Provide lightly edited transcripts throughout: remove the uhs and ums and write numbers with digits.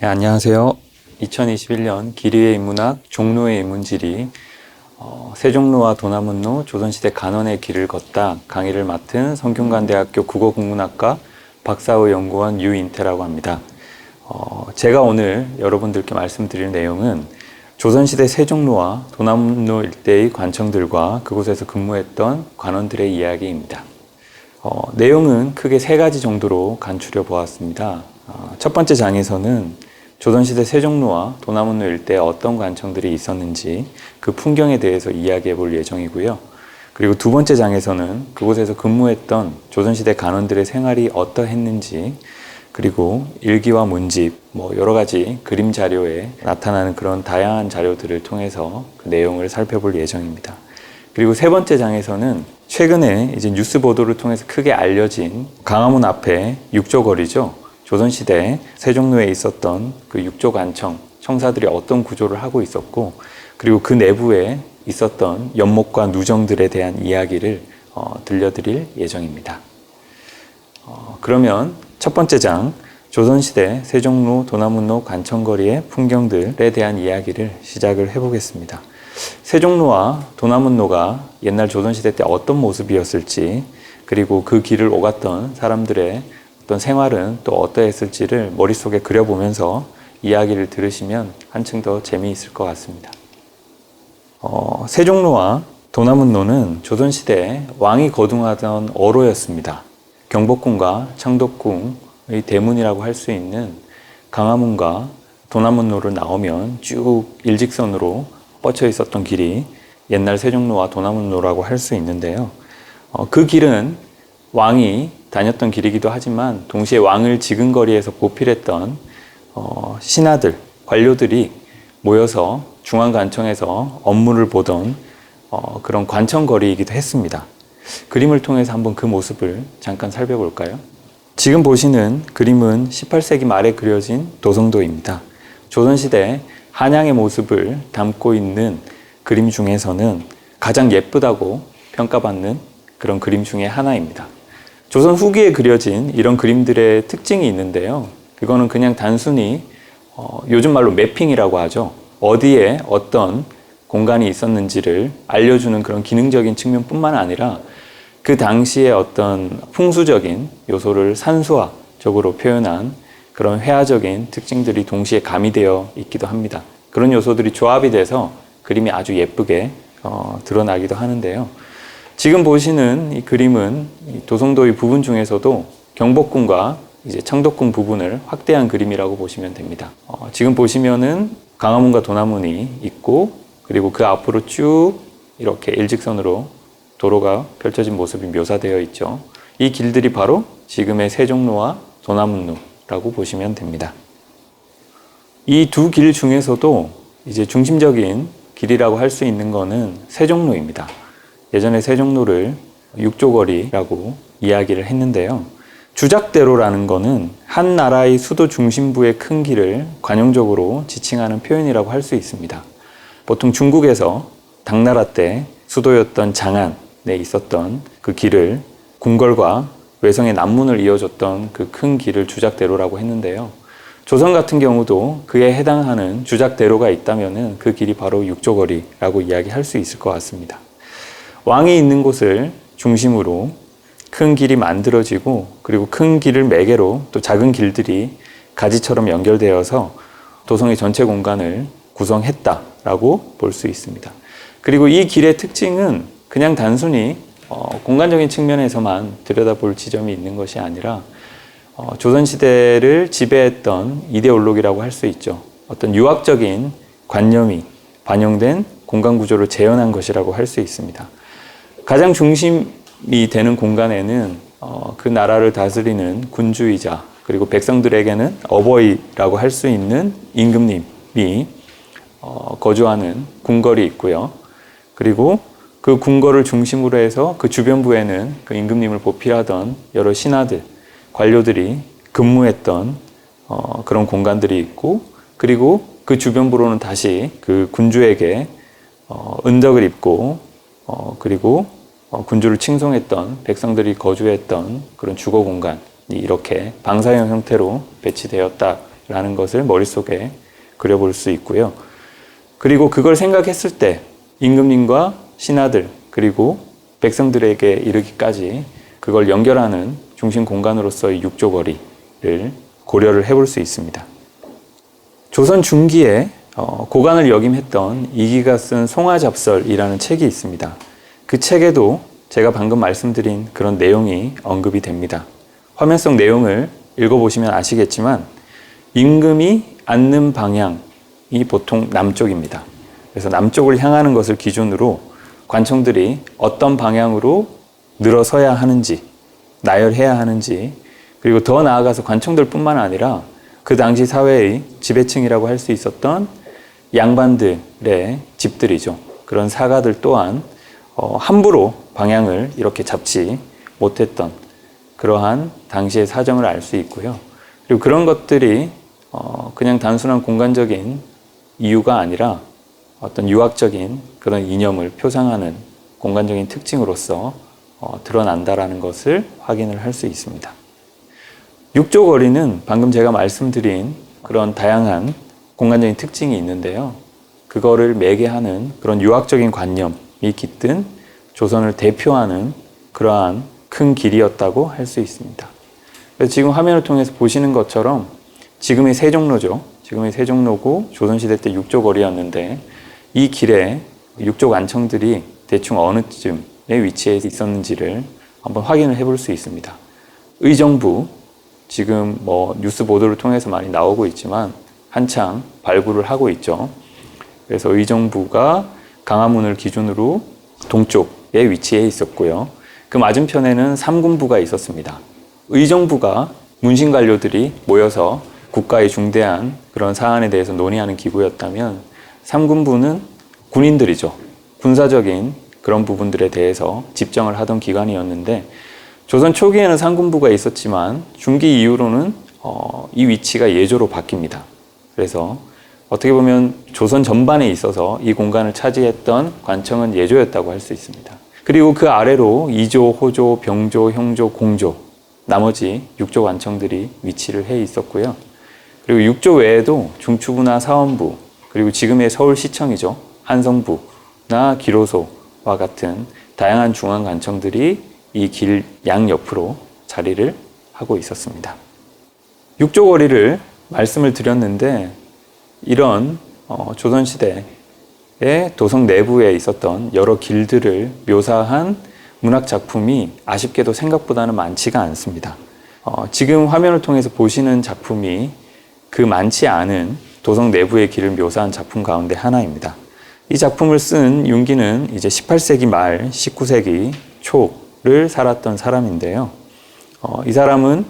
네, 안녕하세요. 2021년 기리의 인문학, 종로의 인문지리, 세종로와 도남문로, 조선시대 간원의 길을 걷다 강의를 맡은 성균관대학교 국어국문학과 박사후 연구원 유인태라고 합니다. 제가 오늘 여러분들께 말씀드릴 내용은 조선시대 세종로와 도남문로 일대의 관청들과 그곳에서 근무했던 관원들의 이야기입니다. 내용은 크게 세 가지 정도로 간추려 보았습니다. 첫 번째 장에서는 조선시대 세종로와 도남문로 일대에 어떤 관청들이 있었는지 그 풍경에 대해서 이야기해 볼 예정이고요. 그리고 두 번째 장에서는 그곳에서 근무했던 조선시대 간원들의 생활이 어떠했는지, 그리고 일기와 문집, 여러 가지 그림 자료에 나타나는 그런 다양한 자료들을 통해서 그 내용을 살펴볼 예정입니다. 그리고 세 번째 장에서는 최근에 이제 뉴스 보도를 통해서 크게 알려진 광화문 앞에 육조거리죠. 조선시대 세종로에 있었던 그 육조관청, 청사들이 어떤 구조를 하고 있었고, 그리고 그 내부에 있었던 연못과 누정들에 대한 이야기를 들려드릴 예정입니다. 그러면 첫 번째 장, 조선시대 세종로, 도남문로 관청거리의 풍경들에 대한 이야기를 시작을 해보겠습니다. 세종로와 도남문로가 옛날 조선시대 때 어떤 모습이었을지, 그리고 그 길을 오갔던 사람들의 어떤 생활은 또 어떠했을지를 머릿속에 그려보면서 이야기를 들으시면 한층 더 재미있을 것 같습니다. 세종로와 도남문로는 조선시대 왕이 거둥하던 어로였습니다. 경복궁과 창덕궁의 대문이라고 할 수 있는 광화문과 도남문로를 나오면 쭉 일직선으로 뻗쳐 있었던 길이 옛날 세종로와 도남문로라고 할 수 있는데요. 그 길은 왕이 다녔던 길이기도 하지만 동시에 왕을 지근거리에서 보필했던 신하들, 관료들이 모여서 중앙관청에서 업무를 보던 그런 관청거리이기도 했습니다. 그림을 통해서 한번 그 모습을 잠깐 살펴볼까요? 지금 보시는 그림은 18세기 말에 그려진 도성도입니다. 조선시대 한양의 모습을 담고 있는 그림 중에서는 가장 예쁘다고 평가받는 그런 그림 중에 하나입니다. 조선 후기에 그려진 이런 그림들의 특징이 있는데요. 그거는 그냥 단순히 요즘 말로 매핑이라고 하죠. 어디에 어떤 공간이 있었는지를 알려주는 그런 기능적인 측면뿐만 아니라 그 당시의 어떤 풍수적인 요소를 산수화적으로 표현한 그런 회화적인 특징들이 동시에 가미되어 있기도 합니다. 그런 요소들이 조합이 돼서 그림이 아주 예쁘게 드러나기도 하는데요. 지금 보시는 이 그림은 도성도의 부분 중에서도 경복궁과 이제 창덕궁 부분을 확대한 그림이라고 보시면 됩니다. 지금 보시면은 광화문과 도남문이 있고, 그리고 그 앞으로 쭉 이렇게 일직선으로 도로가 펼쳐진 모습이 묘사되어 있죠. 이 길들이 바로 지금의 세종로와 도남문로라고 보시면 됩니다. 이 두 길 중에서도 이제 중심적인 길이라고 할 수 있는 것은 세종로입니다. 예전에 세종로를 육조거리라고 이야기를 했는데요. 주작대로라는 것은 한 나라의 수도 중심부의 큰 길을 관용적으로 지칭하는 표현이라고 할 수 있습니다. 보통 중국에서 당나라 때 수도였던 장안에 있었던 그 길을 궁궐과 외성의 남문을 이어줬던 그 큰 길을 주작대로라고 했는데요. 조선 같은 경우도 그에 해당하는 주작대로가 있다면 그 길이 바로 육조거리라고 이야기할 수 있을 것 같습니다. 왕이 있는 곳을 중심으로 큰 길이 만들어지고, 그리고 큰 길을 매개로 또 작은 길들이 가지처럼 연결되어서 도성의 전체 공간을 구성했다라고 볼 수 있습니다. 그리고 이 길의 특징은 그냥 단순히 공간적인 측면에서만 들여다볼 지점이 있는 것이 아니라 조선시대를 지배했던 이데올로기라고 할 수 있죠. 어떤 유학적인 관념이 반영된 공간 구조를 재현한 것이라고 할 수 있습니다. 가장 중심이 되는 공간에는 그 나라를 다스리는 군주이자, 그리고 백성들에게는 어버이라고 할 수 있는 임금님이 거주하는 궁궐이 있고요. 그리고 그 궁궐을 중심으로 해서 그 주변부에는 그 임금님을 보필하던 여러 신하들, 관료들이 근무했던 그런 공간들이 있고, 그리고 그 주변부로는 다시 그 군주에게 은덕을 입고 그리고 군주를 칭송했던 백성들이 거주했던 그런 주거 공간이 이렇게 방사형 형태로 배치되었다 라는 것을 머릿속에 그려볼 수 있고요. 그리고 그걸 생각했을 때 임금님과 신하들 그리고 백성들에게 이르기까지 그걸 연결하는 중심 공간으로서의 육조거리를 고려를 해볼 수 있습니다. 조선 중기에 고관을 역임했던 이기가 쓴 송화잡설이라는 책이 있습니다. 그 책에도 제가 방금 말씀드린 그런 내용이 언급이 됩니다. 화면 속 내용을 읽어보시면 아시겠지만 임금이 앉는 방향이 보통 남쪽입니다. 그래서 남쪽을 향하는 것을 기준으로 관청들이 어떤 방향으로 늘어서야 하는지, 나열해야 하는지, 그리고 더 나아가서 관청들 뿐만 아니라 그 당시 사회의 지배층이라고 할 수 있었던 양반들의 집들이죠. 그런 사가들 또한 함부로 방향을 이렇게 잡지 못했던 그러한 당시의 사정을 알 수 있고요. 그리고 그런 것들이 그냥 단순한 공간적인 이유가 아니라 어떤 유학적인 그런 이념을 표상하는 공간적인 특징으로서 드러난다라는 것을 확인을 할 수 있습니다. 육조거리는 방금 제가 말씀드린 그런 다양한 공간적인 특징이 있는데요. 그거를 매개하는 그런 유학적인 관념이 깃든 조선을 대표하는 그러한 큰 길이었다고 할 수 있습니다. 그래서 지금 화면을 통해서 보시는 것처럼 지금의 세종로죠. 지금의 세종로고 조선시대 때 육조거리였는데 이 길에 육조관청들이 대충 어느 쯤에 위치해 있었는지를 한번 확인을 해볼 수 있습니다. 의정부, 지금 뉴스 보도를 통해서 많이 나오고 있지만 한창 발굴을 하고 있죠. 그래서 의정부가 강화문을 기준으로 동쪽에 위치해 있었고요. 그 맞은편에는 삼군부가 있었습니다. 의정부가 문신관료들이 모여서 국가의 중대한 그런 사안에 대해서 논의하는 기구였다면 삼군부는 군인들이죠. 군사적인 그런 부분들에 대해서 집정을 하던 기관이었는데 조선 초기에는 삼군부가 있었지만 중기 이후로는 이 위치가 예조로 바뀝니다. 그래서 어떻게 보면 조선 전반에 있어서 이 공간을 차지했던 관청은 예조였다고 할 수 있습니다. 그리고 그 아래로 이조, 호조, 병조, 형조, 공조 나머지 육조 관청들이 위치를 해 있었고요. 그리고 육조 외에도 중추부나 사원부 그리고 지금의 서울시청이죠. 한성부나 기로소와 같은 다양한 중앙 관청들이 이 길 양옆으로 자리를 하고 있었습니다. 육조거리를 말씀을 드렸는데 이런 조선시대의 도성 내부에 있었던 여러 길들을 묘사한 문학작품이 아쉽게도 생각보다는 많지가 않습니다. 지금 화면을 통해서 보시는 작품이 그 많지 않은 도성 내부의 길을 묘사한 작품 가운데 하나입니다. 이 작품을 쓴 윤기는 이제 18세기 말 19세기 초를 살았던 사람인데요. 이 사람은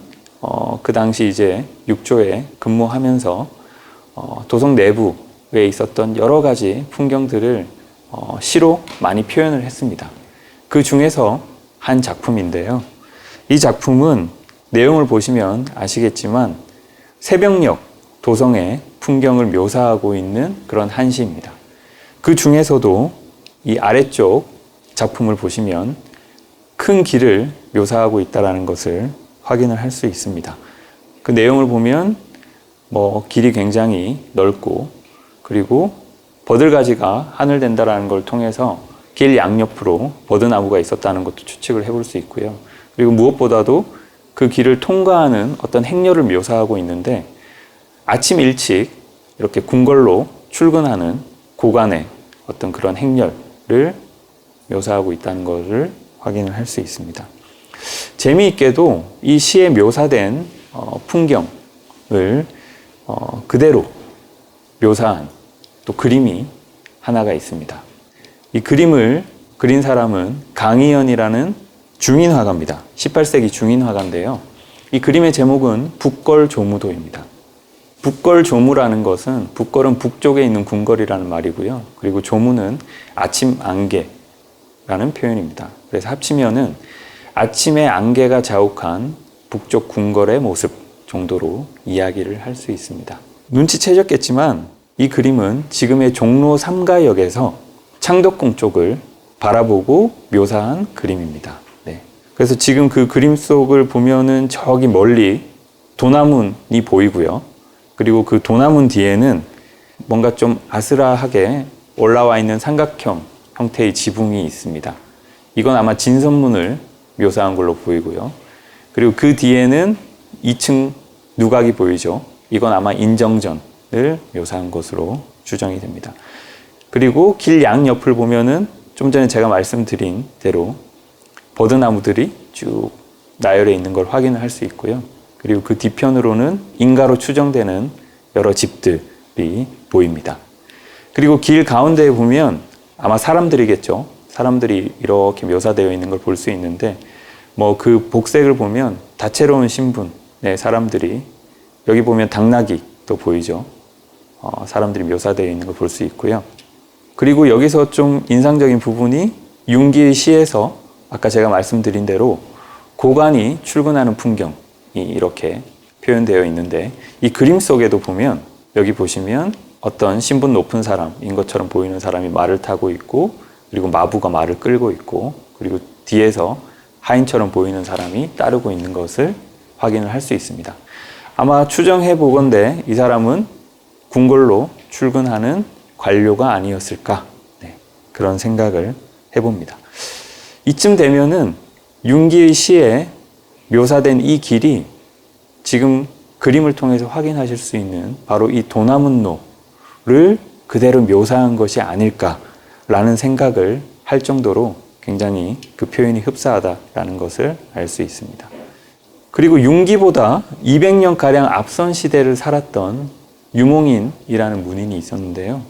그 당시 이제 육조에 근무하면서 도성 내부에 있었던 여러 가지 풍경들을 시로 많이 표현을 했습니다. 그 중에서 한 작품인데요. 이 작품은 내용을 보시면 아시겠지만 새벽녘 도성의 풍경을 묘사하고 있는 그런 한시입니다. 그 중에서도 이 아래쪽 작품을 보시면 큰 길을 묘사하고 있다는 것을 확인을 할 수 있습니다. 그 내용을 보면 길이 굉장히 넓고 그리고 버들가지가 하늘된다라는 걸 통해서 길 양옆으로 버드나무가 있었다는 것도 추측을 해볼 수 있고요. 그리고 무엇보다도 그 길을 통과하는 어떤 행렬을 묘사하고 있는데 아침 일찍 이렇게 궁궐로 출근하는 고관의 어떤 그런 행렬을 묘사하고 있다는 것을 확인을 할 수 있습니다. 재미있게도 이 시에 묘사된 풍경을 그대로 묘사한 또 그림이 하나가 있습니다. 이 그림을 그린 사람은 강희연이라는 중인화가입니다. 18세기 중인화가인데요. 이 그림의 제목은 북걸조무도입니다. 북걸조무라는 것은 북걸은 북쪽에 있는 궁궐이라는 말이고요. 그리고 조무는 아침 안개라는 표현입니다. 그래서 합치면은 아침의 안개가 자욱한 북쪽 궁궐의 모습 정도로 이야기를 할 수 있습니다. 눈치채셨겠지만 이 그림은 지금의 종로 3가역에서 창덕궁 쪽을 바라보고 묘사한 그림입니다. 네. 그래서 지금 그 그림 속을 보면은 저기 멀리 도남문이 보이고요. 그리고 그 도나문 뒤에는 뭔가 좀 아스라하게 올라와 있는 삼각형 형태의 지붕이 있습니다. 이건 아마 진선문을 묘사한 걸로 보이고요. 그리고 그 뒤에는 2층 누각이 보이죠. 이건 아마 인정전을 묘사한 것으로 추정이 됩니다. 그리고 길 양옆을 보면은 좀 전에 제가 말씀드린 대로 버드나무들이 쭉 나열해 있는 걸 확인을 할 수 있고요. 그리고 그 뒤편으로는 인가로 추정되는 여러 집들이 보입니다. 그리고 길 가운데에 보면 아마 사람들이겠죠. 사람들이 이렇게 묘사되어 있는 걸 볼 수 있는데 뭐 그 복색을 보면 다채로운 신분의 사람들이 여기 보면 당나귀도 보이죠. 사람들이 묘사되어 있는 걸 볼 수 있고요. 그리고 여기서 좀 인상적인 부분이 융기의 시에서 아까 제가 말씀드린 대로 고관이 출근하는 풍경이 이렇게 표현되어 있는데 이 그림 속에도 보면 여기 보시면 어떤 신분 높은 사람인 것처럼 보이는 사람이 말을 타고 있고 그리고 마부가 말을 끌고 있고 그리고 뒤에서 하인처럼 보이는 사람이 따르고 있는 것을 확인을 할 수 있습니다. 아마 추정해 보건대 이 사람은 궁궐로 출근하는 관료가 아니었을까 그런 생각을 해봅니다. 이쯤 되면은 융기의 시에 묘사된 이 길이 지금 그림을 통해서 확인하실 수 있는 바로 이 도나문로를 그대로 묘사한 것이 아닐까라는 생각을 할 정도로 굉장히 그 표현이 흡사하다라는 것을 알 수 있습니다. 그리고 융기보다 200년가량 앞선 시대를 살았던 유몽인이라는 문인이 있었는데요.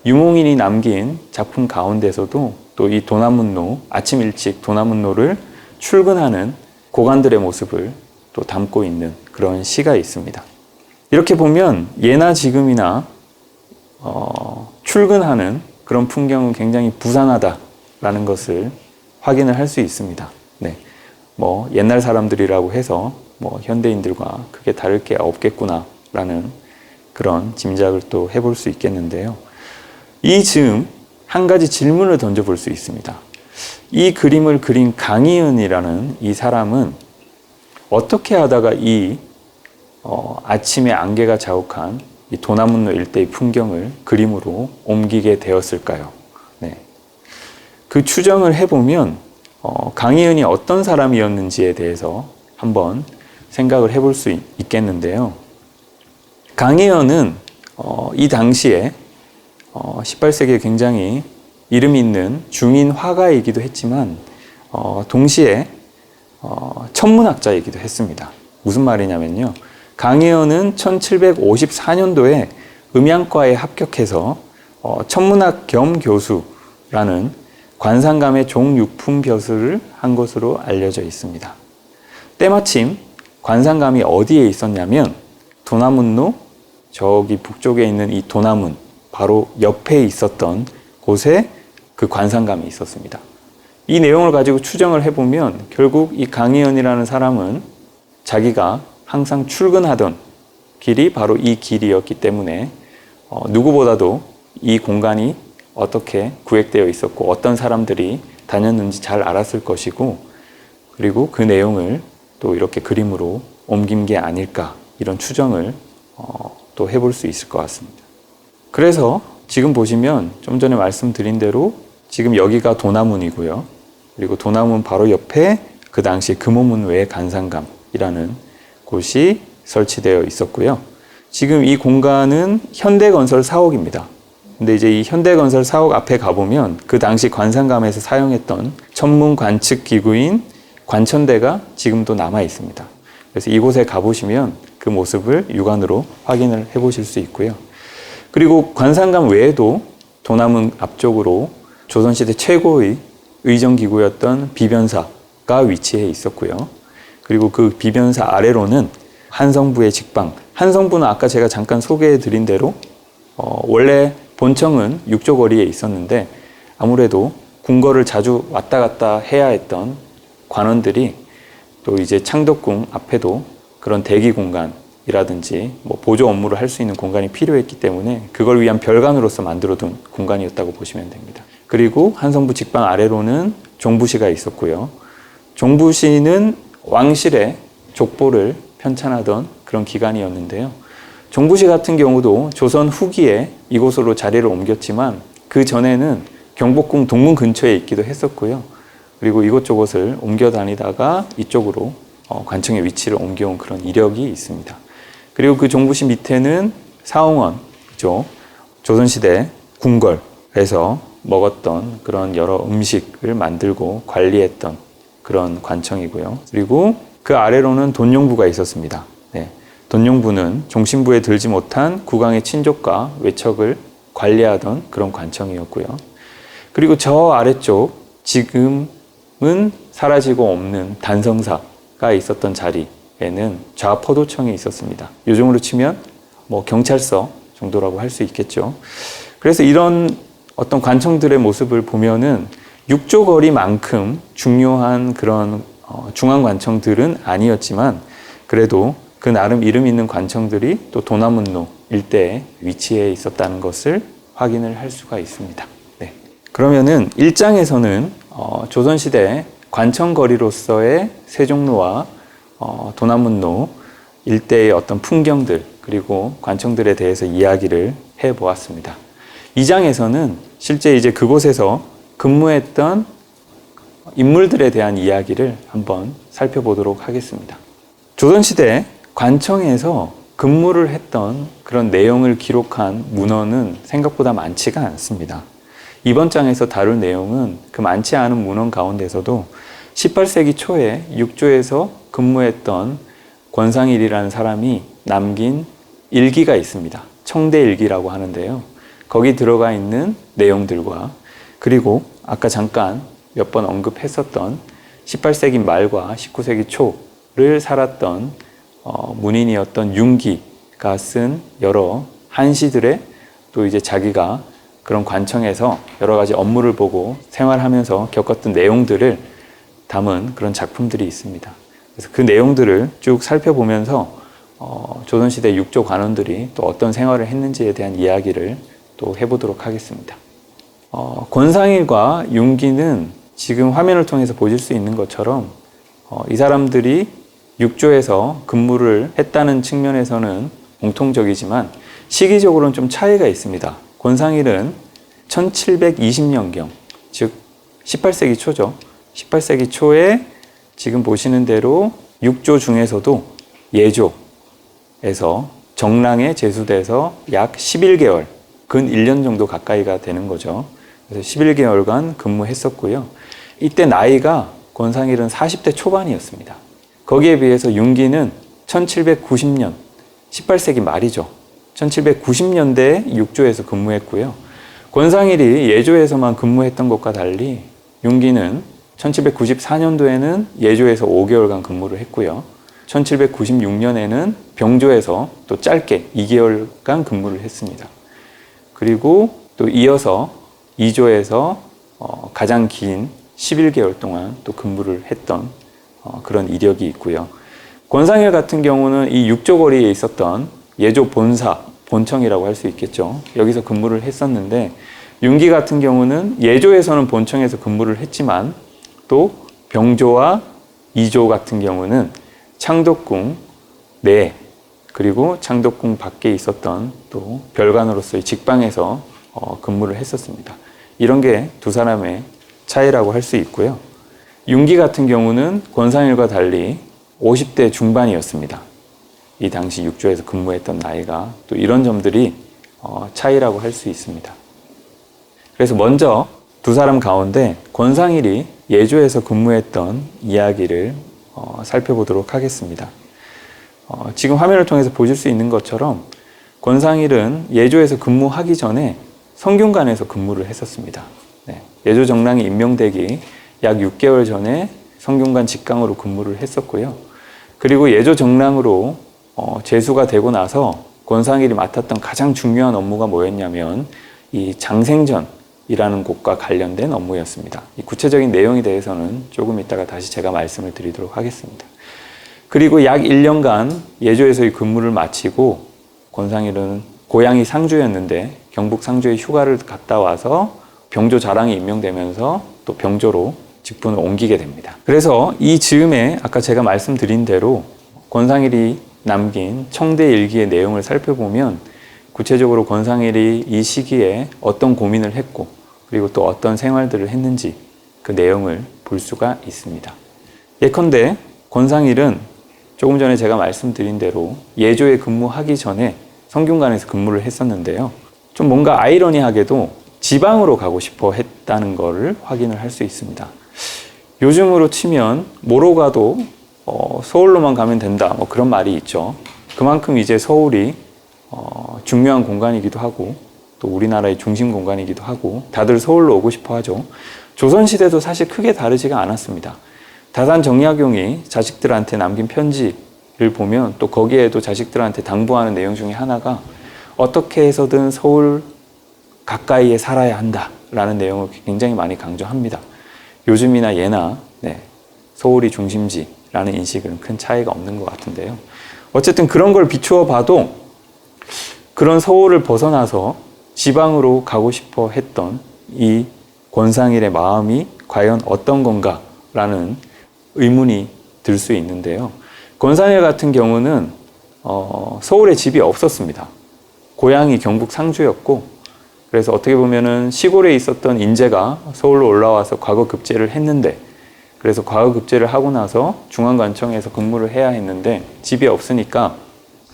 유몽인이 남긴 작품 가운데서도 또 이 도나문로, 아침 일찍 도나문로를 출근하는 고관들의 모습을 또 담고 있는 그런 시가 있습니다. 이렇게 보면 예나 지금이나 출근하는 그런 풍경은 굉장히 부산하다라는 것을 확인을 할 수 있습니다. 네. 뭐 옛날 사람들이라고 해서 뭐 현대인들과 크게 다를 게 없겠구나라는 그런 짐작을 또 해볼 수 있겠는데요. 이 즈음 한 가지 질문을 던져볼 수 있습니다. 이 그림을 그린 강희은이라는 이 사람은 어떻게 하다가 이 아침의 안개가 자욱한 이 도나문로 일대의 풍경을 그림으로 옮기게 되었을까요? 네. 그 추정을 해보면 강희은이 어떤 사람이었는지에 대해서 한번 생각을 해볼 수 있겠는데요. 강희은은 이 당시에 18세기에 굉장히 이름 있는 중인 화가이기도 했지만 동시에 천문학자이기도 했습니다. 무슨 말이냐면요. 강혜연은 1754년도에 음양과에 합격해서 천문학 겸 교수라는 관상감의 종육품 벼슬을 한 것으로 알려져 있습니다. 때마침 관상감이 어디에 있었냐면 도나문로 저기 북쪽에 있는 이 도나문 바로 옆에 있었던 곳에 그 관상감이 있었습니다. 이 내용을 가지고 추정을 해보면 결국 이 강희연이라는 사람은 자기가 항상 출근하던 길이 바로 이 길이었기 때문에 누구보다도 이 공간이 어떻게 구획되어 있었고 어떤 사람들이 다녔는지 잘 알았을 것이고 그리고 그 내용을 또 이렇게 그림으로 옮긴 게 아닐까 이런 추정을 또 해볼 수 있을 것 같습니다. 그래서 지금 보시면 좀 전에 말씀드린 대로 지금 여기가 도나문이고요. 그리고 도나문 바로 옆에 그 당시 금호문 외의 간상감이라는 곳이 설치되어 있었고요. 지금 이 공간은 현대건설 사옥입니다. 근데 이제 이 현대건설 사옥 앞에 가보면 그 당시 관상감에서 사용했던 천문 관측 기구인 관천대가 지금도 남아 있습니다. 그래서 이곳에 가보시면 그 모습을 육안으로 확인을 해보실 수 있고요. 그리고 관상감 외에도 도남문 앞쪽으로 조선시대 최고의 의정기구였던 비변사가 위치해 있었고요. 그리고 그 비변사 아래로는 한성부의 직방, 한성부는 아까 제가 잠깐 소개해 드린 대로 원래 본청은 육조거리에 있었는데 아무래도 궁궐을 자주 왔다 갔다 해야 했던 관원들이 또 이제 창덕궁 앞에도 그런 대기 공간이라든지 뭐 보조 업무를 할 수 있는 공간이 필요했기 때문에 그걸 위한 별관으로서 만들어둔 공간이었다고 보시면 됩니다. 그리고 한성부 직방 아래로는 종부시가 있었고요. 종부시는 왕실의 족보를 편찬하던 그런 기관이었는데요. 종부시 같은 경우도 조선 후기에 이곳으로 자리를 옮겼지만 그 전에는 경복궁 동문 근처에 있기도 했었고요. 그리고 이곳저곳을 옮겨 다니다가 이쪽으로 관청의 위치를 옮겨온 그런 이력이 있습니다. 그리고 그 종부시 밑에는 사홍원이죠. 조선시대 궁궐에서 먹었던 그런 여러 음식을 만들고 관리했던 그런 관청이고요. 그리고 그 아래로는 돈용부가 있었습니다. 네. 돈용부는 종신부에 들지 못한 국왕의 친족과 외척을 관리하던 그런 관청이었고요. 그리고 저 아래쪽 지금은 사라지고 없는 단성사가 있었던 자리에는 좌포도청이 있었습니다. 요즘으로 치면 뭐 경찰서 정도라고 할 수 있겠죠. 그래서 이런 어떤 관청들의 모습을 보면은 육조거리만큼 중요한 그런 중앙관청들은 아니었지만 그래도 그 나름 이름 있는 관청들이 또 도남문로 일대에 위치해 있었다는 것을 확인을 할 수가 있습니다. 네. 그러면은 1장에서는 조선시대 관청거리로서의 세종로와 도남문로 일대의 어떤 풍경들 그리고 관청들에 대해서 이야기를 해보았습니다. 2장에서는 실제 이제 그곳에서 근무했던 인물들에 대한 이야기를 한번 살펴보도록 하겠습니다. 조선시대 관청에서 근무를 했던 그런 내용을 기록한 문헌은 생각보다 많지가 않습니다. 이번 장에서 다룰 내용은 그 많지 않은 문헌 가운데서도 18세기 초에 육조에서 근무했던 권상일이라는 사람이 남긴 일기가 있습니다. 청대일기라고 하는데요. 거기 들어가 있는 내용들과 그리고 아까 잠깐 몇 번 언급했었던 18세기 말과 19세기 초를 살았던 문인이었던 윤기가 쓴 여러 한시들의 또 이제 자기가 그런 관청에서 여러 가지 업무를 보고 생활하면서 겪었던 내용들을 담은 그런 작품들이 있습니다. 그래서 그 내용들을 쭉 살펴보면서 조선시대 육조 관원들이 또 어떤 생활을 했는지에 대한 이야기를 또 해보도록 하겠습니다. 권상일과 윤기는 지금 화면을 통해서 보실 수 있는 것처럼 이 사람들이 육조에서 근무를 했다는 측면에서는 공통적이지만 시기적으로는 좀 차이가 있습니다. 권상일은 1720년경, 즉 18세기 초죠. 18세기 초에 지금 보시는 대로 육조 중에서도 예조에서 정랑에 제수돼서 약 11개월, 근 1년 정도 가까이가 되는 거죠. 그래서 11개월간 근무했었고요. 이때 나이가 권상일은 40대 초반이었습니다. 거기에 비해서 윤기는 1790년, 18세기 말이죠. 1790년대에 육조에서 근무했고요. 권상일이 예조에서만 근무했던 것과 달리 윤기는 1794년도에는 예조에서 5개월간 근무를 했고요. 1796년에는 병조에서 또 짧게 2개월간 근무를 했습니다. 그리고 또 이어서 이조에서 가장 긴 11개월 동안 또 근무를 했던 그런 이력이 있고요. 권상일 같은 경우는 이 육조거리에 있었던 예조 본사, 본청이라고 할 수 있겠죠. 여기서 근무를 했었는데 윤기 같은 경우는 예조에서는 본청에서 근무를 했지만 또 병조와 이조 같은 경우는 창덕궁 내 그리고 창덕궁 밖에 있었던 또 별관으로서의 직방에서 근무를 했었습니다. 이런 게 두 사람의 차이라고 할 수 있고요. 윤기 같은 경우는 권상일과 달리 50대 중반이었습니다. 이 당시 육조에서 근무했던 나이가 또 이런 점들이 차이라고 할 수 있습니다. 그래서 먼저 두 사람 가운데 권상일이 예조에서 근무했던 이야기를 살펴보도록 하겠습니다. 지금 화면을 통해서 보실 수 있는 것처럼 권상일은 예조에서 근무하기 전에 성균관에서 근무를 했었습니다. 네, 예조 정랑이 임명되기 약 6개월 전에 성균관 직강으로 근무를 했었고요. 그리고 예조 정랑으로 제수가 되고 나서 권상일이 맡았던 가장 중요한 업무가 뭐였냐면 이 장생전이라는 곳과 관련된 업무였습니다. 이 구체적인 내용에 대해서는 조금 이따가 다시 제가 말씀을 드리도록 하겠습니다. 그리고 약 1년간 예조에서의 근무를 마치고 권상일은 고향이 상주였는데 경북 상주에 휴가를 갔다 와서 병조 자랑이 임명되면서 또 병조로 직분을 옮기게 됩니다. 그래서 이 즈음에 아까 제가 말씀드린 대로 권상일이 남긴 청대 일기의 내용을 살펴보면 구체적으로 권상일이 이 시기에 어떤 고민을 했고 그리고 또 어떤 생활들을 했는지 그 내용을 볼 수가 있습니다. 예컨대 권상일은 조금 전에 제가 말씀드린 대로 예조에 근무하기 전에 성균관에서 근무를 했었는데요. 좀 뭔가 아이러니하게도 지방으로 가고 싶어 했다는 것을 확인을 할 수 있습니다. 요즘으로 치면 뭐로 가도 서울로만 가면 된다, 뭐 그런 말이 있죠. 그만큼 이제 서울이 중요한 공간이기도 하고 또 우리나라의 중심 공간이기도 하고 다들 서울로 오고 싶어 하죠. 조선시대도 사실 크게 다르지가 않았습니다. 다산 정약용이 자식들한테 남긴 편지를 보면 또 거기에도 자식들한테 당부하는 내용 중에 하나가 어떻게 해서든 서울 가까이에 살아야 한다라는 내용을 굉장히 많이 강조합니다. 요즘이나 예나 서울이 중심지라는 인식은 큰 차이가 없는 것 같은데요. 어쨌든 그런 걸 비추어 봐도 그런 서울을 벗어나서 지방으로 가고 싶어 했던 이 권상일의 마음이 과연 어떤 건가라는 의문이 들 수 있는데요. 권상일 같은 경우는 서울에 집이 없었습니다. 고향이 경북 상주였고 그래서 어떻게 보면은 시골에 있었던 인재가 서울로 올라와서 과거급제를 했는데 그래서 과거급제를 하고 나서 중앙관청에서 근무를 해야 했는데 집이 없으니까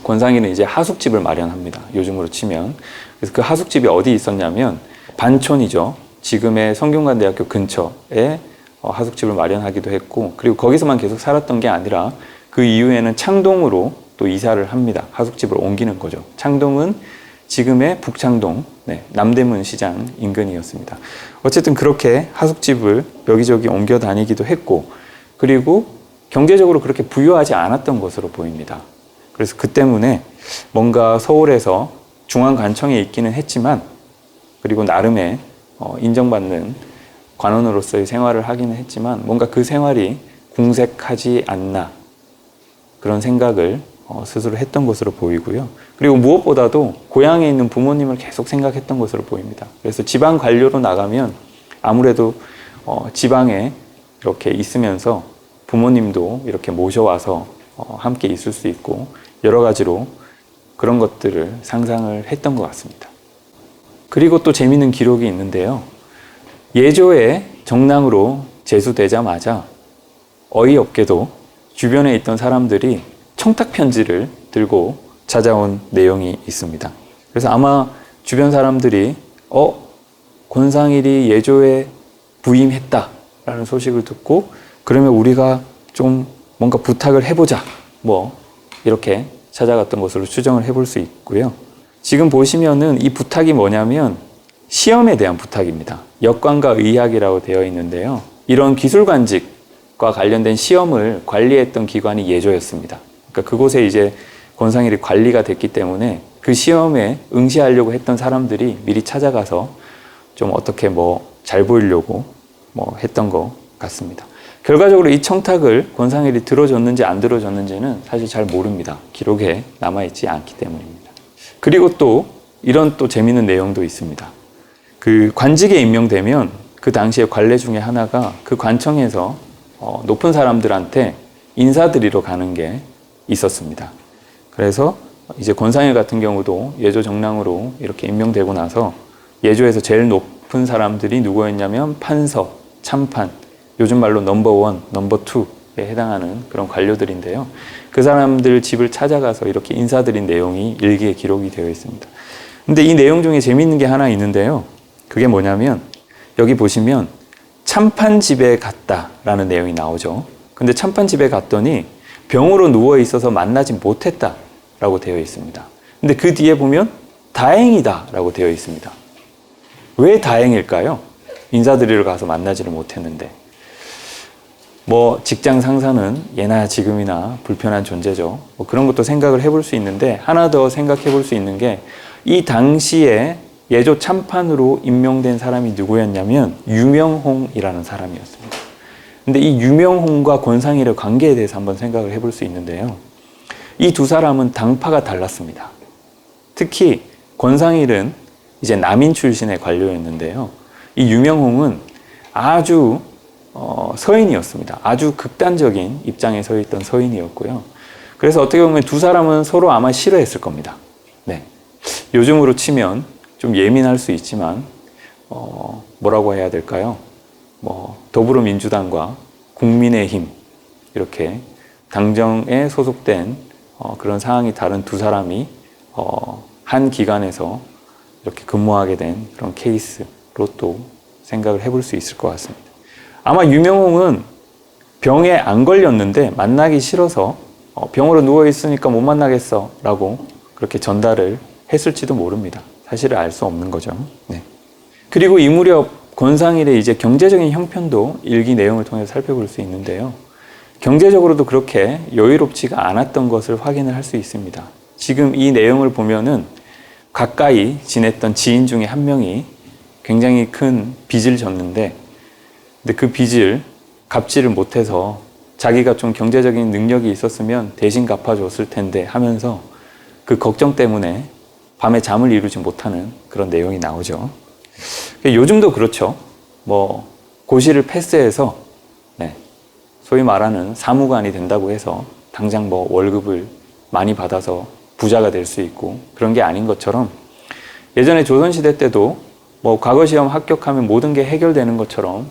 권상일은 이제 하숙집을 마련합니다. 요즘으로 치면. 그래서 그 하숙집이 어디 있었냐면 반촌이죠. 지금의 성균관대학교 근처에 하숙집을 마련하기도 했고 그리고 거기서만 계속 살았던 게 아니라 그 이후에는 창동으로 또 이사를 합니다. 하숙집을 옮기는 거죠. 창동은 지금의 북창동, 남대문 시장 인근이었습니다. 어쨌든 그렇게 하숙집을 여기저기 옮겨 다니기도 했고 그리고 경제적으로 그렇게 부유하지 않았던 것으로 보입니다. 그래서 그 때문에 뭔가 서울에서 중앙관청에 있기는 했지만 그리고 나름의 인정받는 관원으로서의 생활을 하기는 했지만 뭔가 그 생활이 궁색하지 않나 그런 생각을 스스로 했던 것으로 보이고요. 그리고 무엇보다도 고향에 있는 부모님을 계속 생각했던 것으로 보입니다. 그래서 지방 관료로 나가면 아무래도 지방에 이렇게 있으면서 부모님도 이렇게 모셔와서 함께 있을 수 있고 여러 가지로 그런 것들을 상상을 했던 것 같습니다. 그리고 또 재미있는 기록이 있는데요. 예조에 정랑으로 제수되자마자 어이없게도 주변에 있던 사람들이 청탁 편지를 들고 찾아온 내용이 있습니다. 그래서 아마 주변 사람들이 권상일이 예조에 부임했다라는 소식을 듣고 그러면 우리가 좀 뭔가 부탁을 해보자 뭐 이렇게 찾아갔던 것으로 추정을 해볼 수 있고요. 지금 보시면은 이 부탁이 뭐냐면 시험에 대한 부탁입니다. 역관과 의학이라고 되어 있는데요. 이런 기술관직과 관련된 시험을 관리했던 기관이 예조였습니다. 그러니까 그곳에 이제 권상일이 관리가 됐기 때문에 그 시험에 응시하려고 했던 사람들이 미리 찾아가서 좀 어떻게 잘 보이려고 했던 것 같습니다. 결과적으로 이 청탁을 권상일이 들어줬는지 안 들어줬는지는 사실 잘 모릅니다. 기록에 남아있지 않기 때문입니다. 그리고 또 이런 또 재미있는 내용도 있습니다. 그 관직에 임명되면 그 당시에 관례 중에 하나가 그 관청에서 높은 사람들한테 인사드리러 가는 게 있었습니다. 그래서 이제 권상일 같은 경우도 예조 정랑으로 이렇게 임명되고 나서 예조에서 제일 높은 사람들이 누구였냐면 판서, 참판, 요즘 말로 넘버 1, 넘버 2에 해당하는 그런 관료들인데요. 그 사람들 집을 찾아가서 이렇게 인사드린 내용이 일기에 기록이 되어 있습니다. 근데 이 내용 중에 재미있는 게 하나 있는데요. 그게 뭐냐면 여기 보시면 참판 집에 갔다라는 내용이 나오죠. 근데 참판 집에 갔더니 병으로 누워 있어서 만나지 못했다라고 되어 있습니다. 근데 그 뒤에 보면 다행이다라고 되어 있습니다. 왜 다행일까요? 인사드리러 가서 만나지를 못했는데. 직장 상사는 예나 지금이나 불편한 존재죠. 그런 것도 생각을 해볼 수 있는데 하나 더 생각해 볼 수 있는 게 이 당시에 예조 참판으로 임명된 사람이 누구였냐면 유명홍이라는 사람이었습니다. 근데 이 유명홍과 권상일의 관계에 대해서 한번 생각을 해볼 수 있는데요. 이 두 사람은 당파가 달랐습니다. 특히 권상일은 이제 남인 출신의 관료였는데요. 이 유명홍은 아주 서인이었습니다. 아주 극단적인 입장에 서 있던 서인이었고요. 그래서 어떻게 보면 두 사람은 서로 아마 싫어했을 겁니다. 네. 요즘으로 치면 좀 예민할 수 있지만 뭐라고 해야 될까요? 더불어민주당과 국민의힘 이렇게 당정에 소속된 그런 상황이 다른 두 사람이 한 기관에서 이렇게 근무하게 된 그런 케이스로 또 생각을 해볼 수 있을 것 같습니다. 아마 유명홍은 병에 안 걸렸는데 만나기 싫어서 병으로 누워있으니까 못 만나겠어 라고 그렇게 전달을 했을지도 모릅니다. 사실을 알 수 없는 거죠. 네. 그리고 이 무렵 권상일의 이제 경제적인 형편도 일기 내용을 통해 살펴볼 수 있는데요. 경제적으로도 그렇게 여유롭지가 않았던 것을 확인을 할 수 있습니다. 지금 이 내용을 보면은 가까이 지냈던 지인 중에 한 명이 굉장히 큰 빚을 졌는데, 근데 그 빚을 갚지를 못해서 자기가 좀 경제적인 능력이 있었으면 대신 갚아줬을 텐데 하면서 그 걱정 때문에 밤에 잠을 이루지 못하는 그런 내용이 나오죠. 요즘도 그렇죠. 고시를 패스해서 소위 말하는 사무관이 된다고 해서 당장 월급을 많이 받아서 부자가 될 수 있고 그런 게 아닌 것처럼, 예전에 조선시대 때도 과거 시험 합격하면 모든 게 해결되는 것처럼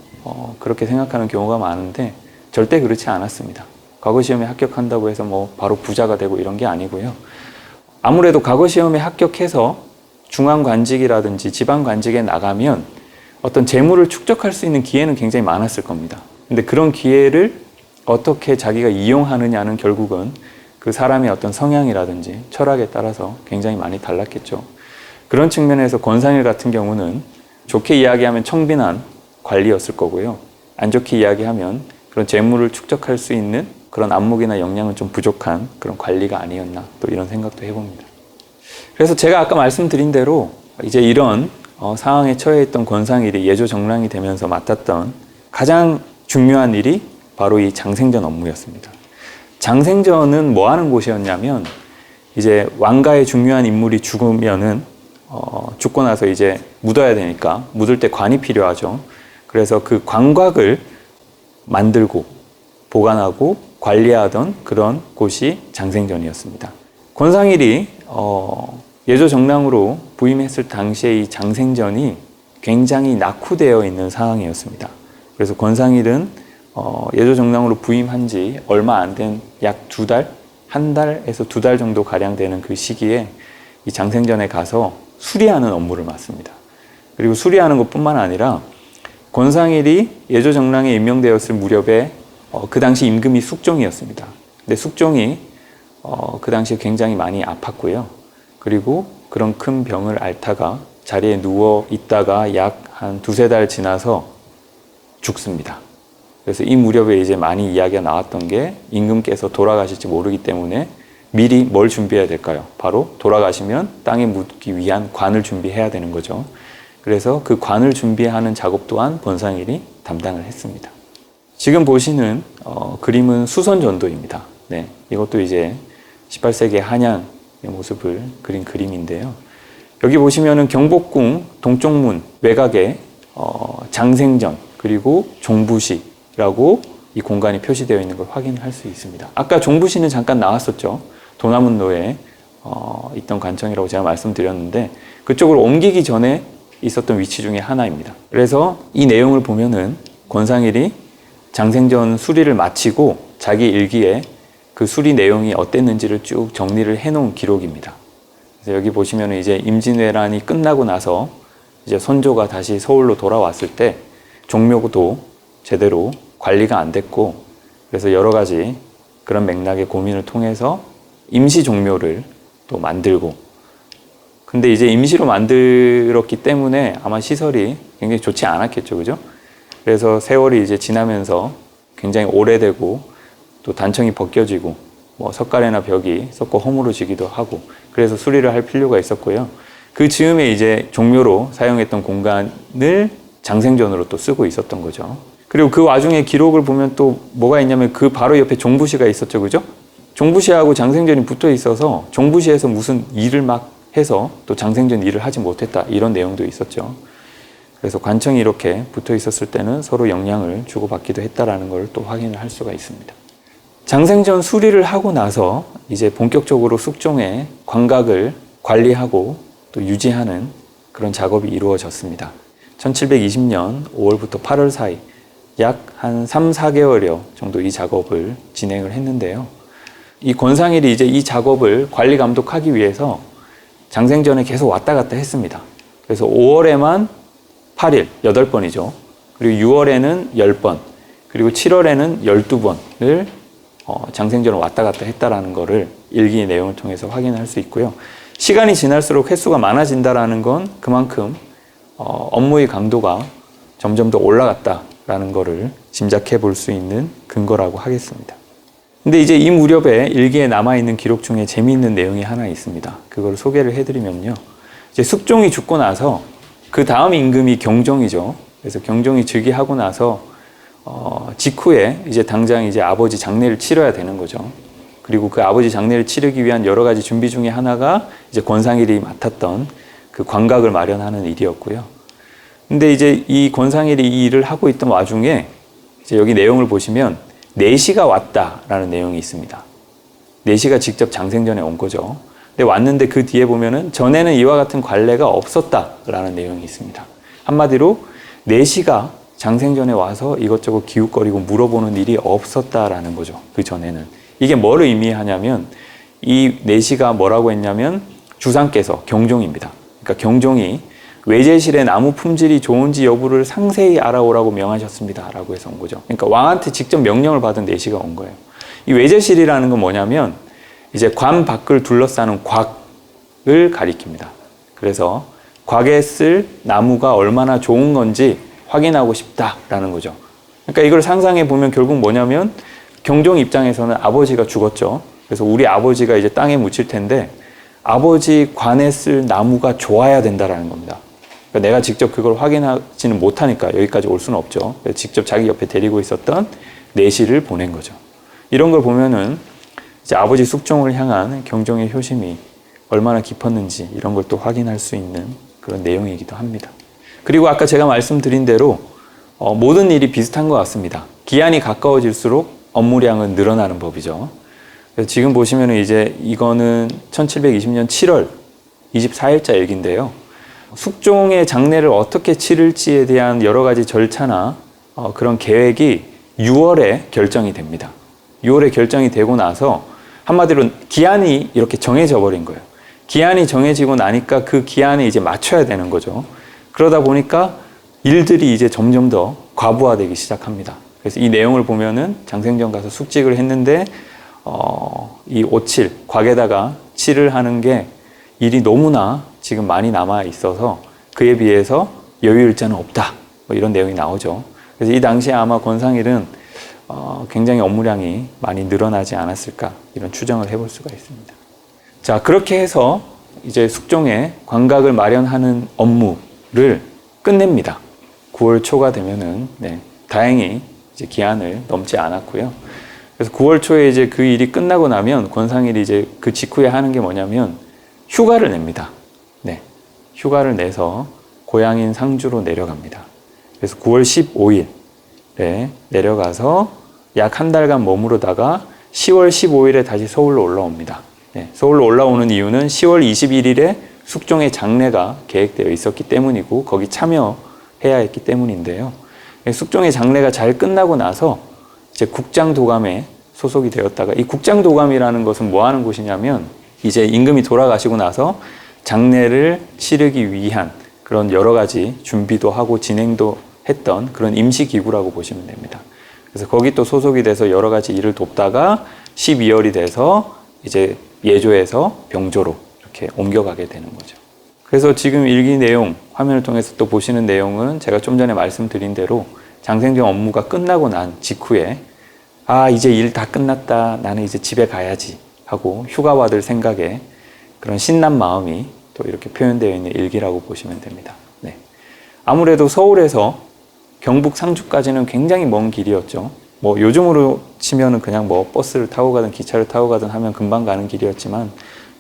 그렇게 생각하는 경우가 많은데 절대 그렇지 않았습니다. 과거 시험에 합격한다고 해서 바로 부자가 되고 이런 게 아니고요. 아무래도 과거 시험에 합격해서 중앙관직이라든지 지방관직에 나가면 어떤 재물을 축적할 수 있는 기회는 굉장히 많았을 겁니다. 근데 그런 기회를 어떻게 자기가 이용하느냐는 결국은 그 사람의 어떤 성향이라든지 철학에 따라서 굉장히 많이 달랐겠죠. 그런 측면에서 권상일 같은 경우는 좋게 이야기하면 청빈한 관리였을 거고요. 안 좋게 이야기하면 그런 재물을 축적할 수 있는 그런 안목이나 역량은 좀 부족한 그런 관리가 아니었나, 또 이런 생각도 해봅니다. 그래서 제가 아까 말씀드린 대로 이제 이런 상황에 처해 있던 권상일이 예조정랑이 되면서 맡았던 가장 중요한 일이 바로 이 장생전 업무였습니다. 장생전은 뭐 하는 곳이었냐면, 이제 왕가의 중요한 인물이 죽으면은 죽고 나서 이제 묻어야 되니까 묻을 때 관이 필요하죠. 그래서 그 관곽을 만들고 보관하고 관리하던 그런 곳이 장생전이었습니다. 권상일이 예조정랑으로 부임했을 당시에 이 장생전이 굉장히 낙후되어 있는 상황이었습니다. 그래서 권상일은 예조정랑으로 부임한 지 얼마 안 된 약 2달? 1달에서 2달 정도 가량 되는 그 시기에 이 장생전에 가서 수리하는 업무를 맡습니다. 그리고 수리하는 것뿐만 아니라 권상일이 예조정랑에 임명되었을 무렵에 그 당시 임금이 숙종이었습니다. 근데 숙종이 그 당시에 굉장히 많이 아팠고요. 그리고 그런 큰 병을 앓다가 자리에 누워 있다가 약 한 2-3달 지나서 죽습니다. 그래서 이 무렵에 이제 많이 이야기가 나왔던 게, 임금께서 돌아가실지 모르기 때문에 미리 뭘 준비해야 될까요? 바로 돌아가시면 땅에 묻기 위한 관을 준비해야 되는 거죠. 그래서 그 관을 준비하는 작업 또한 권상일이 담당을 했습니다. 지금 보시는 그림은 수선전도입니다. 네, 이것도 이제 18세기 한양의 모습을 그린 그림인데요. 여기 보시면은 경복궁 동쪽문 외곽에 장생전 그리고 종부시라고 이 공간이 표시되어 있는 걸 확인할 수 있습니다. 아까 종부시는 잠깐 나왔었죠. 도남문로에 있던 관청이라고 제가 말씀드렸는데, 그쪽으로 옮기기 전에 있었던 위치 중에 하나입니다. 그래서 이 내용을 보면은 권상일이 장생전 수리를 마치고 자기 일기에 그 수리 내용이 어땠는지를 쭉 정리를 해놓은 기록입니다. 그래서 여기 보시면은 이제 임진왜란이 끝나고 나서 이제 선조가 다시 서울로 돌아왔을 때 종묘도 제대로 관리가 안 됐고, 그래서 여러 가지 그런 맥락의 고민을 통해서 임시 종묘를 또 만들고, 근데 이제 임시로 만들었기 때문에 아마 시설이 굉장히 좋지 않았겠죠, 그죠? 그래서 세월이 이제 지나면서 굉장히 오래되고 또 단청이 벗겨지고 석가래나 벽이 썩고 허물어지기도 하고, 그래서 수리를 할 필요가 있었고요. 그 즈음에 이제 종묘로 사용했던 공간을 장생전으로 또 쓰고 있었던 거죠. 그리고 그 와중에 기록을 보면 또 뭐가 있냐면, 그 바로 옆에 종부시가 있었죠, 그죠? 종부시하고 장생전이 붙어 있어서 종부시에서 무슨 일을 막 해서 또 장생전 일을 하지 못했다, 이런 내용도 있었죠. 그래서 관청이 이렇게 붙어 있었을 때는 서로 영향을 주고받기도 했다라는 걸 또 확인을 할 수가 있습니다. 장생전 수리를 하고 나서 이제 본격적으로 숙종의 광각을 관리하고 또 유지하는 그런 작업이 이루어졌습니다. 1720년 5월부터 8월 사이 약 한 3, 4개월여 정도 이 작업을 진행을 했는데요. 이 권상일이 이제 이 작업을 관리 감독하기 위해서 장생전에 계속 왔다 갔다 했습니다. 그래서 5월에만 8일, 8번이죠. 그리고 6월에는 10번, 그리고 7월에는 12번을 장생전을 왔다 갔다 했다라는 것을 일기 내용을 통해서 확인할 수 있고요. 시간이 지날수록 횟수가 많아진다라는 건 그만큼 업무의 강도가 점점 더 올라갔다라는 것을 짐작해 볼 수 있는 근거라고 하겠습니다. 근데 이제 이 무렵에 일기에 남아있는 기록 중에 재미있는 내용이 하나 있습니다. 그걸 소개를 해드리면요. 이제 숙종이 죽고 나서 그 다음 임금이 경종이죠. 그래서 경종이 즉위하고 나서 직후에 이제 당장 이제 아버지 장례를 치러야 되는 거죠. 그리고 그 아버지 장례를 치르기 위한 여러 가지 준비 중에 하나가 이제 권상일이 맡았던 그 관각을 마련하는 일이었고요. 근데 이제 이 권상일이 이 일을 하고 있던 와중에 이제 여기 내용을 보시면 내시가 왔다라는 내용이 있습니다. 내시가 직접 장생전에 온 거죠. 근데 왔는데 그 뒤에 보면은 전에는 이와 같은 관례가 없었다라는 내용이 있습니다. 한마디로 내시가 장생전에 와서 이것저것 기웃거리고 물어보는 일이 없었다라는 거죠. 그 전에는. 이게 뭐를 의미하냐면 이 내시가 뭐라고 했냐면 주상께서 경종입니다. 그러니까 경종이 외제실의 나무 품질이 좋은지 여부를 상세히 알아오라고 명하셨습니다. 라고 해서 온 거죠. 그러니까 왕한테 직접 명령을 받은 내시가 온 거예요. 이 외제실이라는 건 뭐냐면 이제 관 밖을 둘러싸는 곽을 가리킵니다. 그래서 곽에 쓸 나무가 얼마나 좋은 건지 확인하고 싶다라는 거죠. 그러니까 이걸 상상해 보면 결국 뭐냐면 경종 입장에서는 아버지가 죽었죠. 그래서 우리 아버지가 이제 땅에 묻힐 텐데 아버지 관에 쓸 나무가 좋아야 된다라는 겁니다. 그러니까 내가 직접 그걸 확인하지는 못하니까 여기까지 올 수는 없죠. 그래서 직접 자기 옆에 데리고 있었던 내시를 보낸 거죠. 이런 걸 보면은 이제 아버지 숙종을 향한 경종의 효심이 얼마나 깊었는지 이런 걸 또 확인할 수 있는 그런 내용이기도 합니다. 그리고 아까 제가 말씀드린 대로 모든 일이 비슷한 것 같습니다. 기한이 가까워질수록 업무량은 늘어나는 법이죠. 그래서 지금 보시면 이제 이거는 1720년 7월 24일자 얘기인데요. 숙종의 장례를 어떻게 치를지에 대한 여러 가지 절차나 그런 계획이 6월에 결정이 됩니다. 6월에 결정이 되고 나서 한마디로 기한이 이렇게 정해져 버린 거예요. 기한이 정해지고 나니까 그 기한에 이제 맞춰야 되는 거죠. 그러다 보니까 일들이 이제 점점 더 과부하되기 시작합니다. 그래서 이 내용을 보면은 장생전 가서 숙직을 했는데 이 5칠 곽에다가 칠을 하는 게 일이 너무나 지금 많이 남아 있어서 그에 비해서 여유일자는 없다. 뭐 이런 내용이 나오죠. 그래서 이 당시에 아마 권상일은 굉장히 업무량이 많이 늘어나지 않았을까 이런 추정을 해볼 수가 있습니다. 자, 그렇게 해서 이제 숙종의 관각을 마련하는 업무를 끝냅니다. 9월 초가 되면은 다행히 이제 기한을 넘지 않았고요. 그래서 9월 초에 이제 그 일이 끝나고 나면 권상일이 이제 그 직후에 하는 게 뭐냐면 휴가를 냅니다. 휴가를 내서 고향인 상주로 내려갑니다. 그래서 9월 15일에 내려가서 약 한 달간 머무르다가 10월 15일에 다시 서울로 올라옵니다. 서울로 올라오는 이유는 10월 21일에 숙종의 장례가 계획되어 있었기 때문이고 거기 참여해야 했기 때문인데요. 숙종의 장례가 잘 끝나고 나서 이제 국장도감에 소속이 되었다가 이 국장도감이라는 것은 뭐 하는 곳이냐면 이제 임금이 돌아가시고 나서 장례를 치르기 위한 그런 여러 가지 준비도 하고 진행도 했던 그런 임시기구라고 보시면 됩니다. 그래서 거기 또 소속이 돼서 여러 가지 일을 돕다가 12월이 돼서 이제 예조에서 병조로 이렇게 옮겨가게 되는 거죠. 그래서 지금 일기 내용, 화면을 통해서 또 보시는 내용은 제가 좀 전에 말씀드린 대로 장생전 업무가 끝나고 난 직후에 이제 일 다 끝났다. 나는 이제 집에 가야지 하고 휴가 받을 생각에 그런 신난 마음이 또 이렇게 표현되어 있는 일기라고 보시면 됩니다. 아무래도 서울에서 경북 상주까지는 굉장히 먼 길이었죠. 뭐 요즘으로 치면은 그냥 뭐 버스를 타고 가든 기차를 타고 가든 하면 금방 가는 길이었지만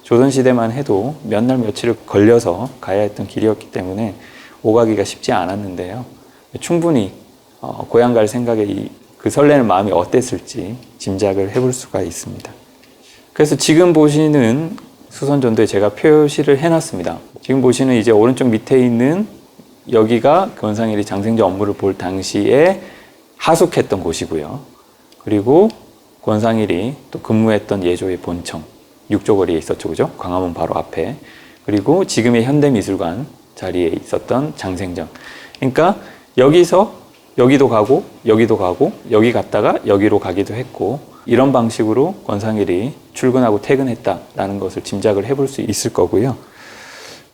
조선시대만 해도 몇 날 며칠을 걸려서 가야 했던 길이었기 때문에 오가기가 쉽지 않았는데요. 충분히 고향 갈 생각에 그 그 설레는 마음이 어땠을지 짐작을 해볼 수가 있습니다. 그래서 지금 보시는 수선전도에 제가 표시를 해놨습니다. 지금 보시는 이제 오른쪽 밑에 있는 여기가 권상일이 장생전 업무를 볼 당시에 하숙했던 곳이고요. 그리고 권상일이 또 근무했던 예조의 본청, 육조거리에 있었죠, 그죠? 광화문 바로 앞에. 그리고 지금의 현대미술관 자리에 있었던 장생전. 그러니까 여기서 여기도 가고 여기 갔다가 여기로 가기도 했고, 이런 방식으로 권상일이 출근하고 퇴근했다라는 것을 짐작을 해볼 수 있을 거고요.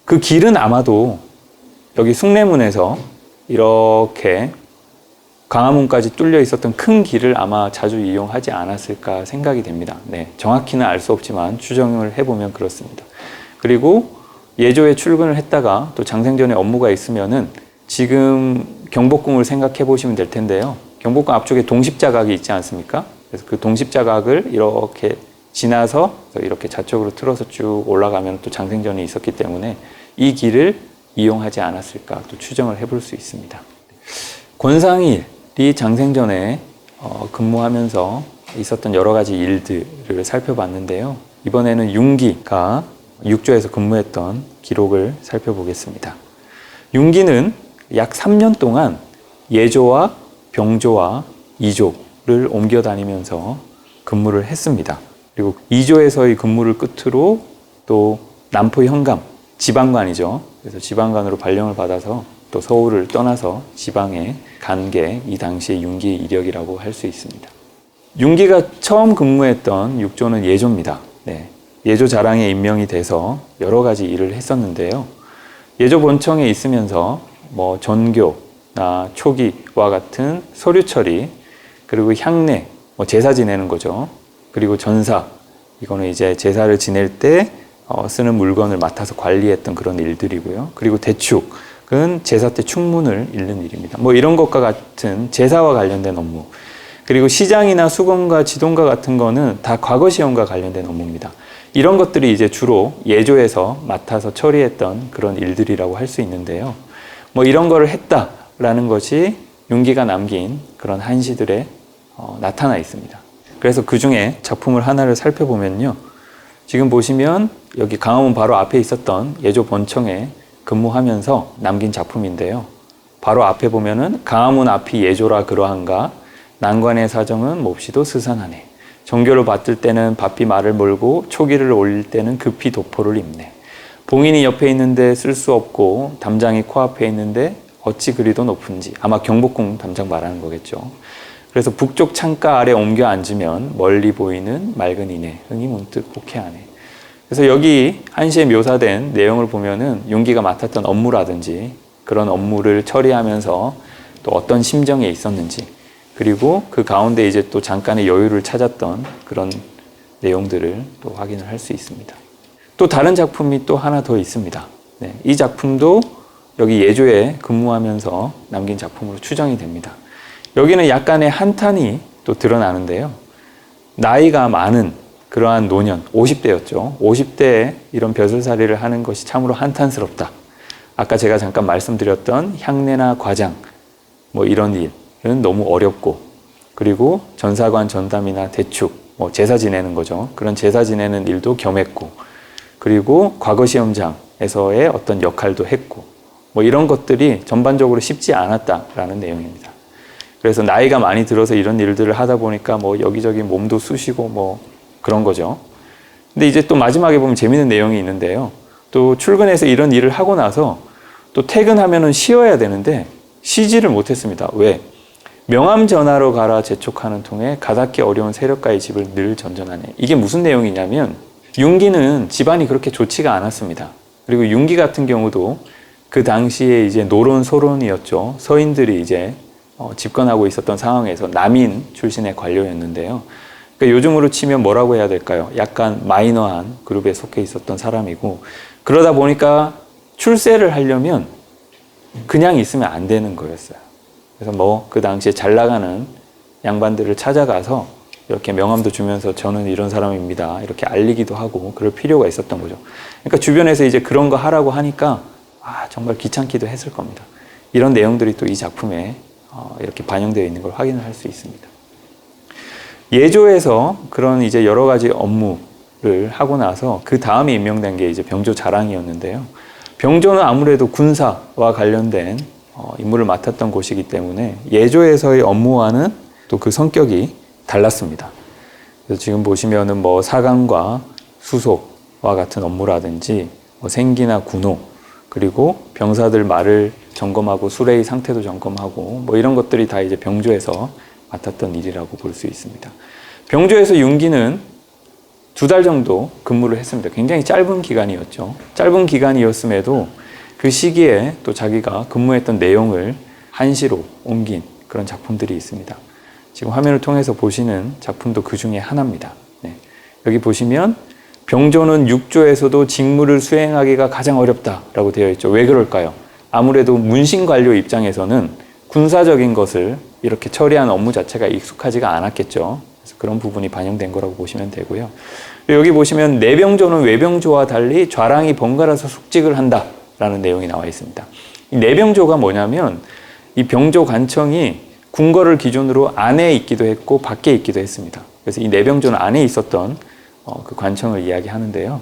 그 길은 아마도 여기 숭례문에서 이렇게 광화문까지 뚫려 있었던 큰 길을 아마 자주 이용하지 않았을까 생각이 됩니다. 네, 정확히는 알 수 없지만 추정을 해보면 그렇습니다. 그리고 예조에 출근을 했다가 또 장생전에 업무가 있으면은 지금 경복궁을 생각해 보시면 될 텐데요. 경복궁 앞쪽에 동십자각이 있지 않습니까? 그래서 그 동십자각을 이렇게 지나서 이렇게 좌측으로 틀어서 쭉 올라가면 또 장생전이 있었기 때문에 이 길을 이용하지 않았을까 또 추정을 해볼 수 있습니다. 권상일이 장생전에 근무하면서 있었던 여러 가지 일들을 살펴봤는데요. 이번에는 윤기가 육조에서 근무했던 기록을 살펴보겠습니다. 윤기는 약 3년 동안 예조와 병조와 이조를 옮겨 다니면서 근무를 했습니다. 그리고 이조에서의 근무를 끝으로 또 남포 현감, 지방관이죠. 그래서 지방관으로 발령을 받아서 또 서울을 떠나서 지방에 간 게 이 당시의 윤기의 이력이라고 할 수 있습니다. 윤기가 처음 근무했던 육조는 예조입니다. 네. 예조 자랑에 임명이 돼서 여러 가지 일을 했었는데요. 예조 본청에 있으면서 뭐 전교나 초기와 같은 서류 처리, 그리고 향례, 뭐 제사 지내는 거죠. 그리고 전사, 이거는 이제 제사를 지낼 때 쓰는 물건을 맡아서 관리했던 그런 일들이고요. 그리고 대축은 제사 때 축문을 읽는 일입니다. 뭐 이런 것과 같은 제사와 관련된 업무. 그리고 시장이나 수검과 지동과 같은 거는 다 과거 시험과 관련된 업무입니다. 이런 것들이 이제 주로 예조에서 맡아서 처리했던 그런 일들이라고 할 수 있는데요. 뭐 이런 거를 했다라는 것이 윤기가 남긴 그런 한시들에 나타나 있습니다. 그래서 그 중에 작품을 하나를 살펴보면요. 지금 보시면 여기 광화문 바로 앞에 있었던 예조 본청에 근무하면서 남긴 작품인데요. 바로 앞에 보면은 광화문 앞이 예조라 그러한가, 난관의 사정은 몹시도 스산하네. 정교를 받들 때는 바삐 말을 몰고 초기를 올릴 때는 급히 도포를 입네. 봉인이 옆에 있는데 쓸 수 없고 담장이 코앞에 있는데 어찌 그리도 높은지. 아마 경복궁 담장 말하는 거겠죠. 그래서 북쪽 창가 아래 옮겨 앉으면 멀리 보이는 맑은 이네 흥이 문득 호쾌하네. 그래서 여기 한시에 묘사된 내용을 보면은 윤기가 맡았던 업무라든지 그런 업무를 처리하면서 또 어떤 심정에 있었는지, 그리고 그 가운데 이제 또 잠깐의 여유를 찾았던 그런 내용들을 또 확인을 할 수 있습니다. 또 다른 작품이 또 하나 더 있습니다. 네, 이 작품도 여기 예조에 근무하면서 남긴 작품으로 추정이 됩니다. 여기는 약간의 한탄이 또 드러나는데요. 나이가 많은 그러한 노년, 50대였죠. 50대에 이런 벼슬살이를 하는 것이 참으로 한탄스럽다. 아까 제가 잠깐 말씀드렸던 향례나 과장, 뭐 이런 일은 너무 어렵고, 그리고 전사관 전담이나 대축, 뭐 제사 지내는 거죠. 그런 제사 지내는 일도 겸했고, 그리고 과거 시험장에서의 어떤 역할도 했고, 뭐 이런 것들이 전반적으로 쉽지 않았다라는 내용입니다. 그래서 나이가 많이 들어서 이런 일들을 하다 보니까 뭐 여기저기 몸도 쑤시고 뭐 그런 거죠. 근데 이제 또 마지막에 보면 재밌는 내용이 있는데요. 또 출근해서 이런 일을 하고 나서 또 퇴근하면은 쉬어야 되는데 쉬지를 못했습니다. 왜? 명함 전하러 가라 재촉하는 통에 가닿기 어려운 세력가의 집을 늘 전전하네. 이게 무슨 내용이냐면 윤기는 집안이 그렇게 좋지가 않았습니다. 그리고 윤기 같은 경우도 그 당시에 이제 노론소론이었죠. 서인들이 이제 집권하고 있었던 상황에서 남인 출신의 관료였는데요. 그러니까 요즘으로 치면 뭐라고 해야 될까요? 약간 마이너한 그룹에 속해 있었던 사람이고, 그러다 보니까 출세를 하려면 그냥 있으면 안 되는 거였어요. 그래서 뭐 그 당시에 잘 나가는 양반들을 찾아가서 이렇게 명함도 주면서 저는 이런 사람입니다, 이렇게 알리기도 하고 그럴 필요가 있었던 거죠. 그러니까 주변에서 이제 그런 거 하라고 하니까 정말 귀찮기도 했을 겁니다. 이런 내용들이 또 이 작품에 이렇게 반영되어 있는 걸 확인을 할 수 있습니다. 예조에서 그런 이제 여러 가지 업무를 하고 나서 그 다음에 임명된 게 이제 병조 자랑이었는데요. 병조는 아무래도 군사와 관련된 임무를 맡았던 곳이기 때문에 예조에서의 업무와는 또 그 성격이 달랐습니다. 그래서 지금 보시면은 뭐 사관과 수속과 같은 업무라든지 뭐 생기나 군호, 그리고 병사들 말을 점검하고 수레의 상태도 점검하고 뭐 이런 것들이 다 이제 병조에서 맡았던 일이라고 볼 수 있습니다. 병조에서 윤기는 2달 정도 근무를 했습니다. 굉장히 짧은 기간이었죠. 짧은 기간이었음에도 그 시기에 또 자기가 근무했던 내용을 한시로 옮긴 그런 작품들이 있습니다. 지금 화면을 통해서 보시는 작품도 그 중에 하나입니다. 네. 여기 보시면 병조는 육조에서도 직무를 수행하기가 가장 어렵다라고 되어 있죠. 왜 그럴까요? 아무래도 문신 관료 입장에서는 군사적인 것을 이렇게 처리하는 업무 자체가 익숙하지가 않았겠죠. 그래서 그런 부분이 반영된 거라고 보시면 되고요. 여기 보시면 내병조는 외병조와 달리 좌랑이 번갈아서 숙직을 한다라는 내용이 나와 있습니다. 이 내병조가 뭐냐면 이 병조 관청이 궁궐을 기준으로 안에 있기도 했고 밖에 있기도 했습니다. 그래서 이 내병조는 안에 있었던 그 관청을 이야기하는데요.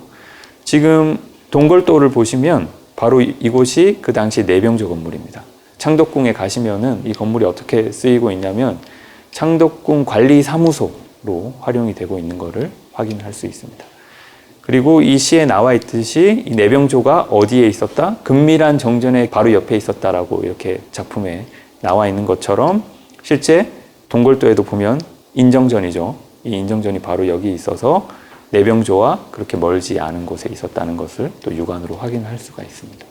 지금 동걸도를 보시면 바로 이곳이 그 당시 내병조 건물입니다. 창덕궁에 가시면은 이 건물이 어떻게 쓰이고 있냐면 창덕궁 관리사무소로 활용이 되고 있는 것을 확인할 수 있습니다. 그리고 이 시에 나와 있듯이 이 내병조가 어디에 있었다? 금밀한 정전의 바로 옆에 있었다라고 이렇게 작품에 나와 있는 것처럼 실제 동걸도에도 보면 인정전이죠. 이 인정전이 바로 여기 있어서 내병조와 그렇게 멀지 않은 곳에 있었다는 것을 또 육안으로 확인할 수가 있습니다.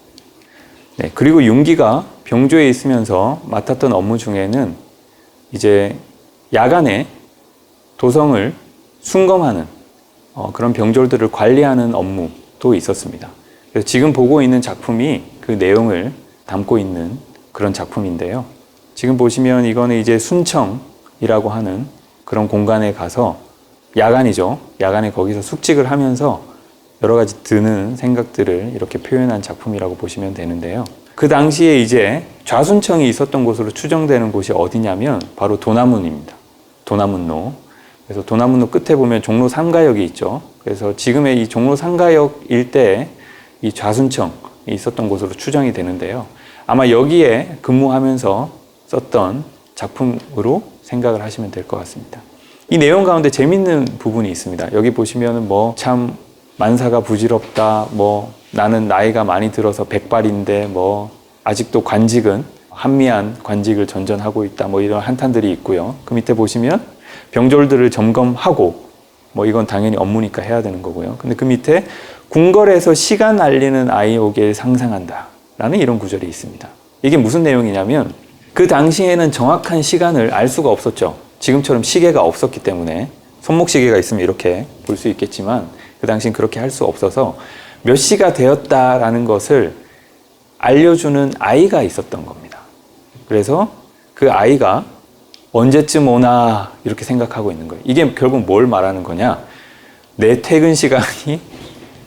네, 그리고 윤기가 병조에 있으면서 맡았던 업무 중에는 이제 야간에 도성을 순검하는 그런 병졸들을 관리하는 업무도 있었습니다. 그래서 지금 보고 있는 작품이 그 내용을 담고 있는 그런 작품인데요. 지금 보시면 이거는 이제 순청이라고 하는 그런 공간에 가서 야간이죠. 야간에 거기서 숙직을 하면서 여러 가지 드는 생각들을 이렇게 표현한 작품이라고 보시면 되는데요. 그 당시에 이제 좌순청이 있었던 곳으로 추정되는 곳이 어디냐면 바로 도남문입니다. 도남문로. 그래서 도남문로 끝에 보면 종로 3가역이 있죠. 그래서 지금의 이 종로 3가역 일대에 이 좌순청이 있었던 곳으로 추정이 되는데요. 아마 여기에 근무하면서 썼던 작품으로 생각을 하시면 될 것 같습니다. 이 내용 가운데 재밌는 부분이 있습니다. 여기 보시면은 뭐 참 만사가 부질없다, 뭐 나는 나이가 많이 들어서 백발인데 뭐 아직도 관직은 한미한 관직을 전전하고 있다, 뭐 이런 한탄들이 있고요. 그 밑에 보시면 병졸들을 점검하고 뭐 이건 당연히 업무니까 해야 되는 거고요. 근데 그 밑에 궁궐에서 시간 알리는 아이 오길 상상한다 라는 이런 구절이 있습니다. 이게 무슨 내용이냐면 그 당시에는 정확한 시간을 알 수가 없었죠. 지금처럼 시계가 없었기 때문에 손목시계가 있으면 이렇게 볼 수 있겠지만 그 당시엔 그렇게 할 수 없어서 몇 시가 되었다라는 것을 알려주는 아이가 있었던 겁니다. 그래서 그 아이가 언제쯤 오나 이렇게 생각하고 있는 거예요. 이게 결국 뭘 말하는 거냐? 내 퇴근 시간이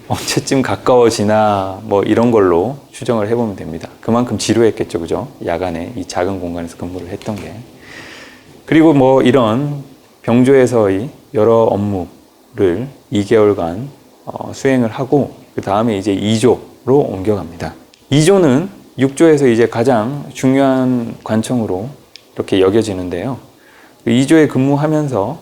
언제쯤 가까워지나 뭐 이런 걸로 추정을 해보면 됩니다. 그만큼 지루했겠죠, 그죠? 야간에 이 작은 공간에서 근무를 했던 게. 그리고 뭐 이런 병조에서의 여러 업무를 2개월간 수행을 하고 그 다음에 이제 2조로 옮겨갑니다. 2조는 6조에서 이제 가장 중요한 관청으로 이렇게 여겨지는데요. 2조에 근무하면서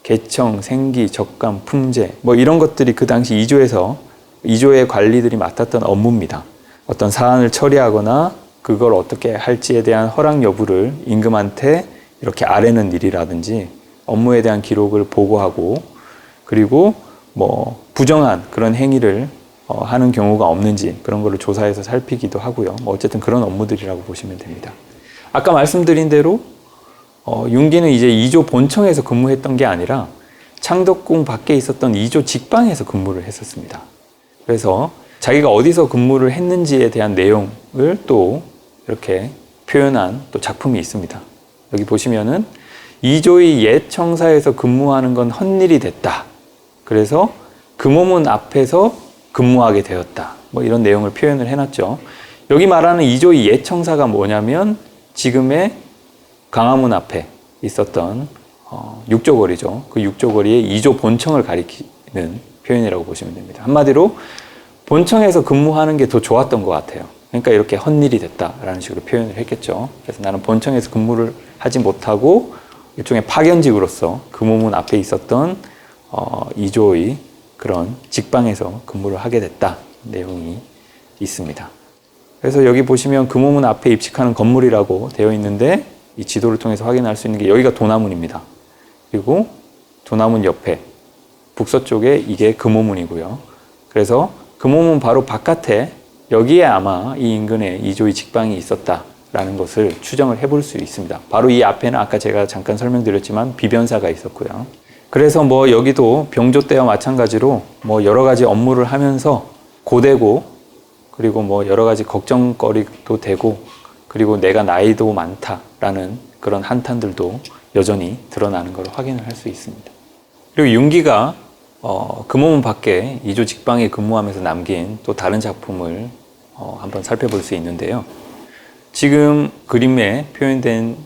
개청, 생기, 적감, 품제 뭐 이런 것들이 그 당시 2조의 관리들이 맡았던 업무입니다. 어떤 사안을 처리하거나 그걸 어떻게 할지에 대한 허락 여부를 임금한테 이렇게 아뢰는 일이라든지 업무에 대한 기록을 보고하고 그리고 뭐 부정한 그런 행위를 하는 경우가 없는지 그런 거를 조사해서 살피기도 하고요. 뭐 어쨌든 그런 업무들이라고 보시면 됩니다. 아까 말씀드린 대로 윤기는 이제 2조 본청에서 근무했던 게 아니라 창덕궁 밖에 있었던 2조 직방에서 근무를 했었습니다. 그래서 자기가 어디서 근무를 했는지에 대한 내용을 또 이렇게 표현한 또 작품이 있습니다. 여기 보시면은 2조의 옛 청사에서 근무하는 건 헛일이 됐다. 그래서 금호문 앞에서 근무하게 되었다. 뭐 이런 내용을 표현을 해놨죠. 여기 말하는 2조의 옛 청사가 뭐냐면 지금의 강화문 앞에 있었던 육조거리죠. 그 육조거리의 이조 본청을 가리키는 표현이라고 보시면 됩니다. 한마디로 본청에서 근무하는 게 더 좋았던 것 같아요. 그러니까 이렇게 헛일이 됐다라는 식으로 표현을 했겠죠. 그래서 나는 본청에서 근무를 하지 못하고 일종의 파견직으로서 금호문 앞에 있었던 이조의 그런 직방에서 근무를 하게 됐다 내용이 있습니다. 그래서 여기 보시면 금호문 앞에 입식하는 건물이라고 되어 있는데 이 지도를 통해서 확인할 수 있는 게 여기가 도남문입니다. 그리고 도남문 옆에 북서쪽에 이게 금호문이고요. 그래서 금호문 바로 바깥에 여기에 아마 이 인근에 이조의 직방이 있었다라는 것을 추정을 해볼 수 있습니다. 바로 이 앞에는 아까 제가 잠깐 설명드렸지만 비변사가 있었고요. 그래서 뭐 여기도 병조 때와 마찬가지로 뭐 여러 가지 업무를 하면서 고되고 그리고 뭐 여러 가지 걱정거리도 되고 그리고 내가 나이도 많다라는 그런 한탄들도 여전히 드러나는 걸 확인을 할 수 있습니다. 그리고 윤기가 금호문 밖에 이조 직방에 근무하면서 남긴 또 다른 작품을 한번 살펴볼 수 있는데요. 지금 그림에 표현된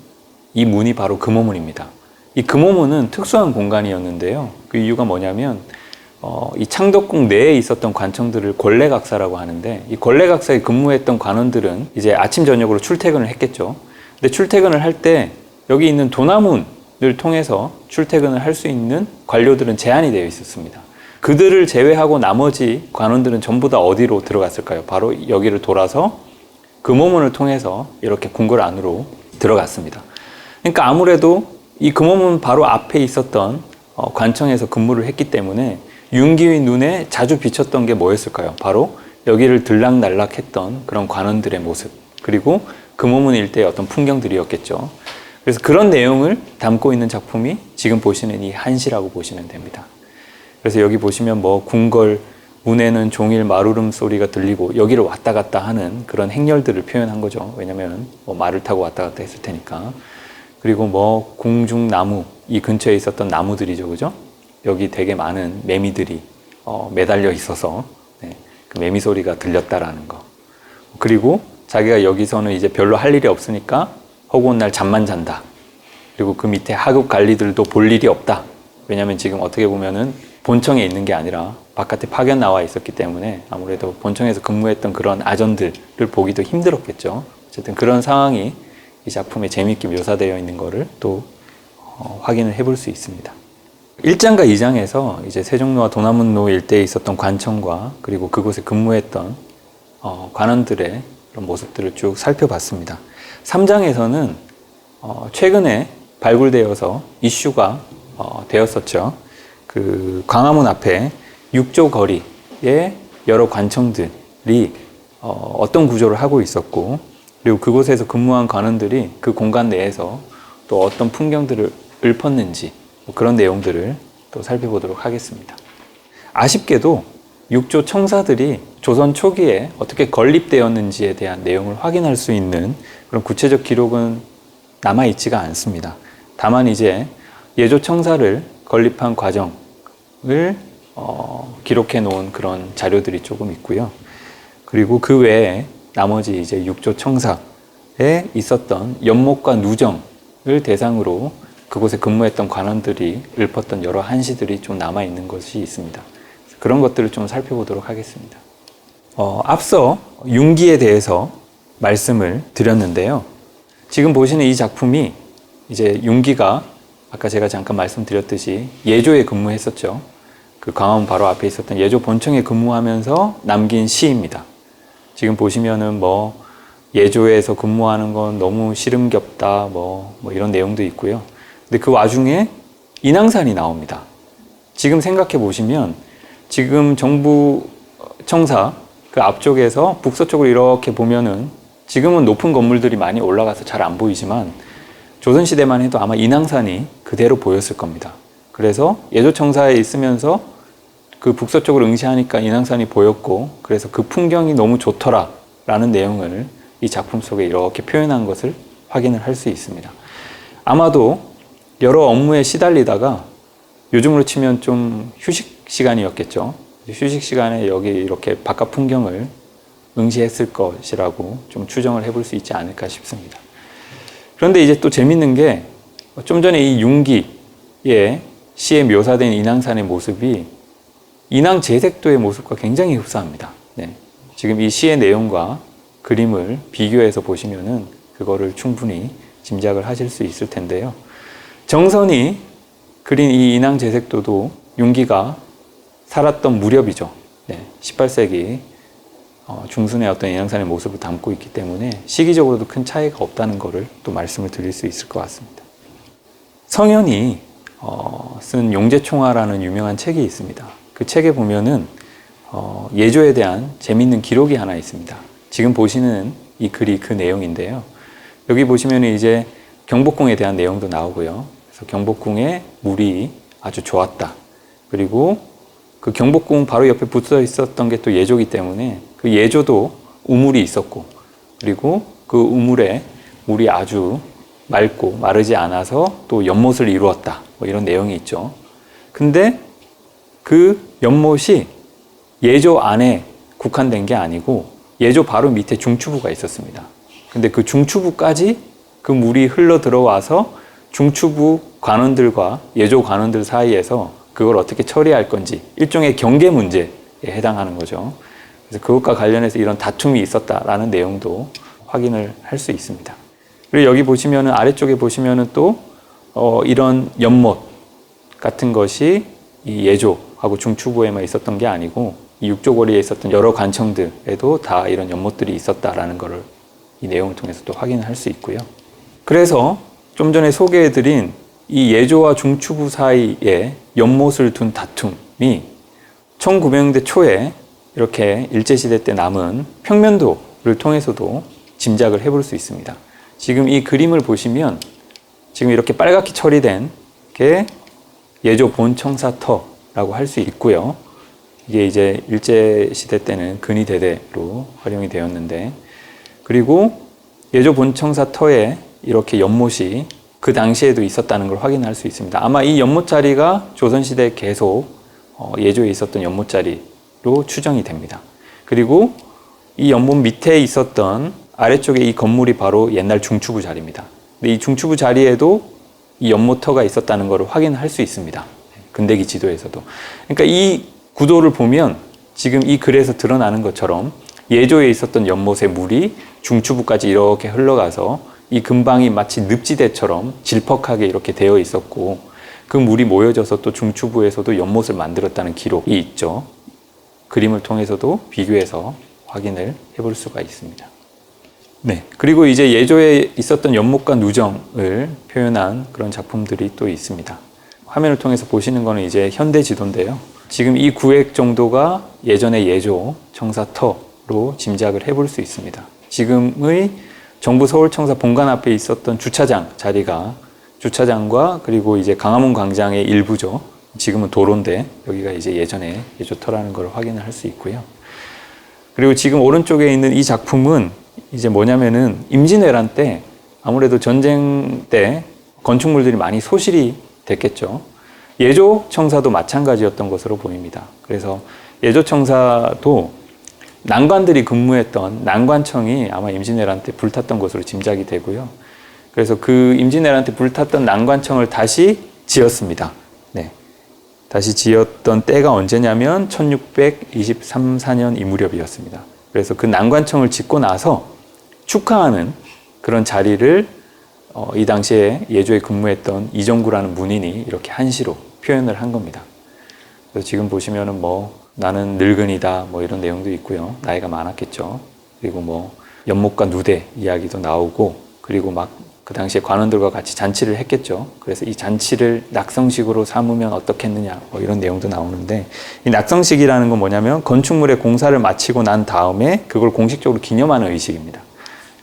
이 문이 바로 금호문입니다. 이 금호문은 특수한 공간이었는데요. 그 이유가 뭐냐면 이 창덕궁 내에 있었던 관청들을 권례각사라고 하는데 이 권례각사에 근무했던 관원들은 이제 아침 저녁으로 출퇴근을 했겠죠. 근데 출퇴근을 할 때 여기 있는 도남문을 통해서 출퇴근을 할 수 있는 관료들은 제한이 되어 있었습니다. 그들을 제외하고 나머지 관원들은 전부 다 어디로 들어갔을까요? 바로 여기를 돌아서 금호문을 통해서 이렇게 궁궐 안으로 들어갔습니다. 그러니까 아무래도 이 금호문 바로 앞에 있었던 관청에서 근무를 했기 때문에 윤기의 눈에 자주 비쳤던 게 뭐였을까요? 바로 여기를 들락날락했던 그런 관원들의 모습, 그리고 금호문 일대의 어떤 풍경들이었겠죠. 그래서 그런 내용을 담고 있는 작품이 지금 보시는 이 한시라고 보시면 됩니다. 그래서 여기 보시면 뭐 궁궐 문에는 종일 말울음 소리가 들리고 여기를 왔다 갔다 하는 그런 행렬들을 표현한 거죠. 왜냐면 뭐 말을 타고 왔다 갔다 했을 테니까. 그리고 뭐 궁중나무, 이 근처에 있었던 나무들이죠, 그죠? 여기 되게 많은 매미들이 매달려 있어서 그 매미 소리가 들렸다라는 거. 그리고 자기가 여기서는 이제 별로 할 일이 없으니까 허구한 날 잠만 잔다. 그리고 그 밑에 하급 관리들도 볼 일이 없다. 왜냐면 지금 어떻게 보면은 본청에 있는 게 아니라 바깥에 파견 나와 있었기 때문에 아무래도 본청에서 근무했던 그런 아전들을 보기도 힘들었겠죠. 어쨌든 그런 상황이 이 작품에 재미있게 묘사되어 있는 거를 또 확인을 해볼 수 있습니다. 1장과 2장에서 이제 세종로와 도남문로 일대에 있었던 관청과 그리고 그곳에 근무했던 관원들의 그런 모습들을 쭉 살펴봤습니다. 3장에서는 최근에 발굴되어서 이슈가 되었었죠. 그 광화문 앞에 육조 거리에 여러 관청들이 어떤 구조를 하고 있었고 그리고 그곳에서 근무한 관원들이 그 공간 내에서 또 어떤 풍경들을 읊었는지 그런 내용들을 또 살펴보도록 하겠습니다. 아쉽게도 육조 청사들이 조선 초기에 어떻게 건립되었는지에 대한 내용을 확인할 수 있는 그런 구체적 기록은 남아있지가 않습니다. 다만 이제 예조 청사를 건립한 과정을 기록해 놓은 그런 자료들이 조금 있고요. 그리고 그 외에 나머지 이제 육조 청사에 있었던 연목과 누정을 대상으로 그곳에 근무했던 관원들이 읊었던 여러 한시들이 좀 남아있는 것이 있습니다. 그런 것들을 좀 살펴보도록 하겠습니다. 앞서 윤기에 대해서 말씀을 드렸는데요. 지금 보시는 이 작품이 이제 윤기가 아까 제가 잠깐 말씀드렸듯이 예조에 근무했었죠. 그 광화문 바로 앞에 있었던 예조 본청에 근무하면서 남긴 시입니다. 지금 보시면은 뭐 예조에서 근무하는 건 너무 시름겹다 뭐 이런 내용도 있고요. 근데 그 와중에 인왕산이 나옵니다. 지금 생각해 보시면 지금 정부 청사 그 앞쪽에서 북서쪽으로 이렇게 보면은 지금은 높은 건물들이 많이 올라가서 잘 안 보이지만 조선시대만 해도 아마 인왕산이 그대로 보였을 겁니다. 그래서 예조청사에 있으면서 그 북서쪽으로 응시하니까 인왕산이 보였고 그래서 그 풍경이 너무 좋더라 라는 내용을 이 작품 속에 이렇게 표현한 것을 확인을 할 수 있습니다. 아마도 여러 업무에 시달리다가 요즘으로 치면 좀 휴식 시간이었겠죠. 휴식 시간에 여기 이렇게 바깥 풍경을 응시했을 것이라고 좀 추정을 해볼 수 있지 않을까 싶습니다. 그런데 이제 또 재밌는 게 좀 전에 이 윤기 시에 묘사된 인왕산의 모습이 인왕 제색도의 모습과 굉장히 흡사합니다. 네. 지금 이 시의 내용과 그림을 비교해서 보시면은 그거를 충분히 짐작을 하실 수 있을 텐데요. 정선이 그린 이 인왕 제색도도 윤기가 살았던 무렵이죠. 네. 18세기 중순의 어떤 인왕산의 모습을 담고 있기 때문에 시기적으로도 큰 차이가 없다는 것을 또 말씀을 드릴 수 있을 것 같습니다. 성현이 쓴 용제총화라는 유명한 책이 있습니다. 그 책에 보면은 예조에 대한 재미있는 기록이 하나 있습니다. 지금 보시는 이 글이 그 내용인데요. 여기 보시면 이제 경복궁에 대한 내용도 나오고요. 그래서 경복궁의 물이 아주 좋았다. 그리고 그 경복궁 바로 옆에 붙어 있었던 게 또 예조이기 때문에 그 예조도 우물이 있었고, 그리고 그 우물에 물이 아주 맑고 마르지 않아서 또 연못을 이루었다. 뭐 이런 내용이 있죠. 근데 그 연못이 예조 안에 국한된 게 아니고 예조 바로 밑에 중추부가 있었습니다. 근데 그 중추부까지 그 물이 흘러 들어와서 중추부 관원들과 예조 관원들 사이에서 그걸 어떻게 처리할 건지 일종의 경계 문제에 해당하는 거죠. 그래서 그것과 관련해서 이런 다툼이 있었다라는 내용도 확인을 할 수 있습니다. 그리고 여기 보시면은 아래쪽에 보시면은 또 이런 연못 같은 것이 이 예조하고 중추부에만 있었던 게 아니고 이 육조거리에 있었던 여러 관청들에도 다 이런 연못들이 있었다라는 것을 이 내용을 통해서 또 확인할 수 있고요. 그래서 좀 전에 소개해드린 이 예조와 중추부 사이에 연못을 둔 다툼이 1900년대 초에 이렇게 일제시대 때 남은 평면도를 통해서도 짐작을 해볼 수 있습니다. 지금 이 그림을 보시면 지금 이렇게 빨갛게 처리된 게 예조 본청사터라고 할 수 있고요. 이게 이제 일제시대 때는 근위대대로 활용이 되었는데, 그리고 예조 본청사터에 이렇게 연못이 그 당시에도 있었다는 걸 확인할 수 있습니다. 아마 이 연못 자리가 조선시대에 계속 예조에 있었던 연못 자리로 추정이 됩니다. 그리고 이 연못 밑에 있었던 아래쪽에 이 건물이 바로 옛날 중추부 자리입니다. 근데 이 중추부 자리에도 이 연못터가 있었다는 것을 확인할 수 있습니다. 근대기 지도에서도. 그러니까 이 구도를 보면 지금 이 글에서 드러나는 것처럼 예조에 있었던 연못의 물이 중추부까지 이렇게 흘러가서 이 근방이 마치 늪지대처럼 질퍽하게 이렇게 되어 있었고, 그 물이 모여져서 또 중추부에서도 연못을 만들었다는 기록이 있죠. 그림을 통해서도 비교해서 확인을 해볼 수가 있습니다. 네. 그리고 이제 예조에 있었던 연못과 누정을 표현한 그런 작품들이 또 있습니다. 화면을 통해서 보시는 거는 이제 현대 지도인데요. 지금 이 구획 정도가 예전의 예조 청사터로 짐작을 해볼 수 있습니다. 지금의 정부 서울청사 본관 앞에 있었던 주차장 자리가 주차장과 그리고 이제 강화문 광장의 일부죠. 지금은 도로인데 여기가 이제 예전에 예조터라는 걸 확인을 할 수 있고요. 그리고 지금 오른쪽에 있는 이 작품은 이제 뭐냐면은 임진왜란 때 아무래도 전쟁 때 건축물들이 많이 소실이 됐겠죠. 예조 청사도 마찬가지였던 것으로 보입니다. 그래서 예조 청사도 난관들이 근무했던 난관청이 아마 임진왜란 때 불탔던 것으로 짐작이 되고요. 그래서 그 임진왜란 때 불탔던 난관청을 다시 지었습니다. 네. 다시 지었던 때가 언제냐면 1623, 4년 이 무렵이었습니다. 그래서 그 난관청을 짓고 나서 축하하는 그런 자리를 이 당시에 예조에 근무했던 이정구라는 문인이 이렇게 한시로 표현을 한 겁니다. 그래서 지금 보시면은 뭐 나는 늙은이다 뭐 이런 내용도 있고요. 나이가 많았겠죠. 그리고 뭐 연못과 누대 이야기도 나오고, 그리고 막 그 당시에 관원들과 같이 잔치를 했겠죠. 그래서 이 잔치를 낙성식으로 삼으면 어떻겠느냐 뭐 이런 내용도 나오는데, 이 낙성식이라는 건 뭐냐면 건축물의 공사를 마치고 난 다음에 그걸 공식적으로 기념하는 의식입니다.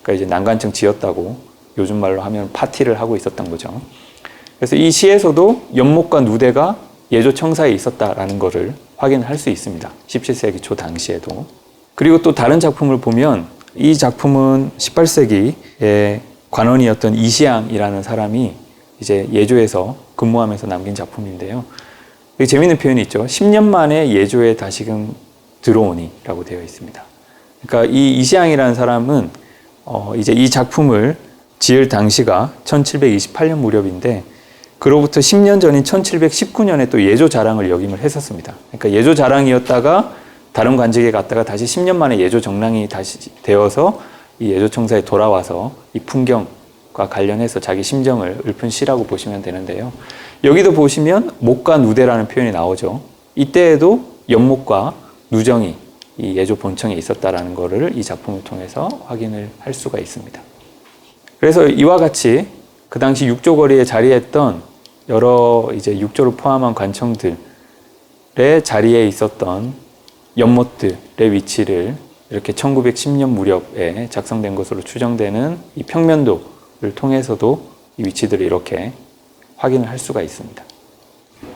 그러니까 이제 난관청 지었다고 요즘 말로 하면 파티를 하고 있었던 거죠. 그래서 이 시에서도 연못과 누대가 예조 청사에 있었다라는 것을 확인할 수 있습니다. 17세기 초 당시에도. 그리고 또 다른 작품을 보면 이 작품은 18세기에 관원이었던 이시양이라는 사람이 이제 예조에서 근무하면서 남긴 작품인데요. 여기 재미있는 표현이 있죠. 10년 만에 예조에 다시금 들어오니라고 되어 있습니다. 그러니까 이 이시양이라는 사람은 이제 이 작품을 지을 당시가 1728년 무렵인데 그로부터 10년 전인 1719년에 또 예조 자랑을 역임을 했었습니다. 그러니까 예조 자랑이었다가 다른 관직에 갔다가 다시 10년 만에 예조 정랑이 다시 되어서 이 예조 청사에 돌아와서 이 풍경과 관련해서 자기 심정을 읊은 시라고 보시면 되는데요. 여기도 보시면 목과 누대라는 표현이 나오죠. 이때에도 연목과 누정이 이 예조 본청에 있었다라는 것을 이 작품을 통해서 확인을 할 수가 있습니다. 그래서 이와 같이 그 당시 육조거리에 자리했던 여러 이제 육조를 포함한 관청들의 자리에 있었던 연못들의 위치를 이렇게 1910년 무렵에 작성된 것으로 추정되는 이 평면도를 통해서도 이 위치들을 이렇게 확인을 할 수가 있습니다.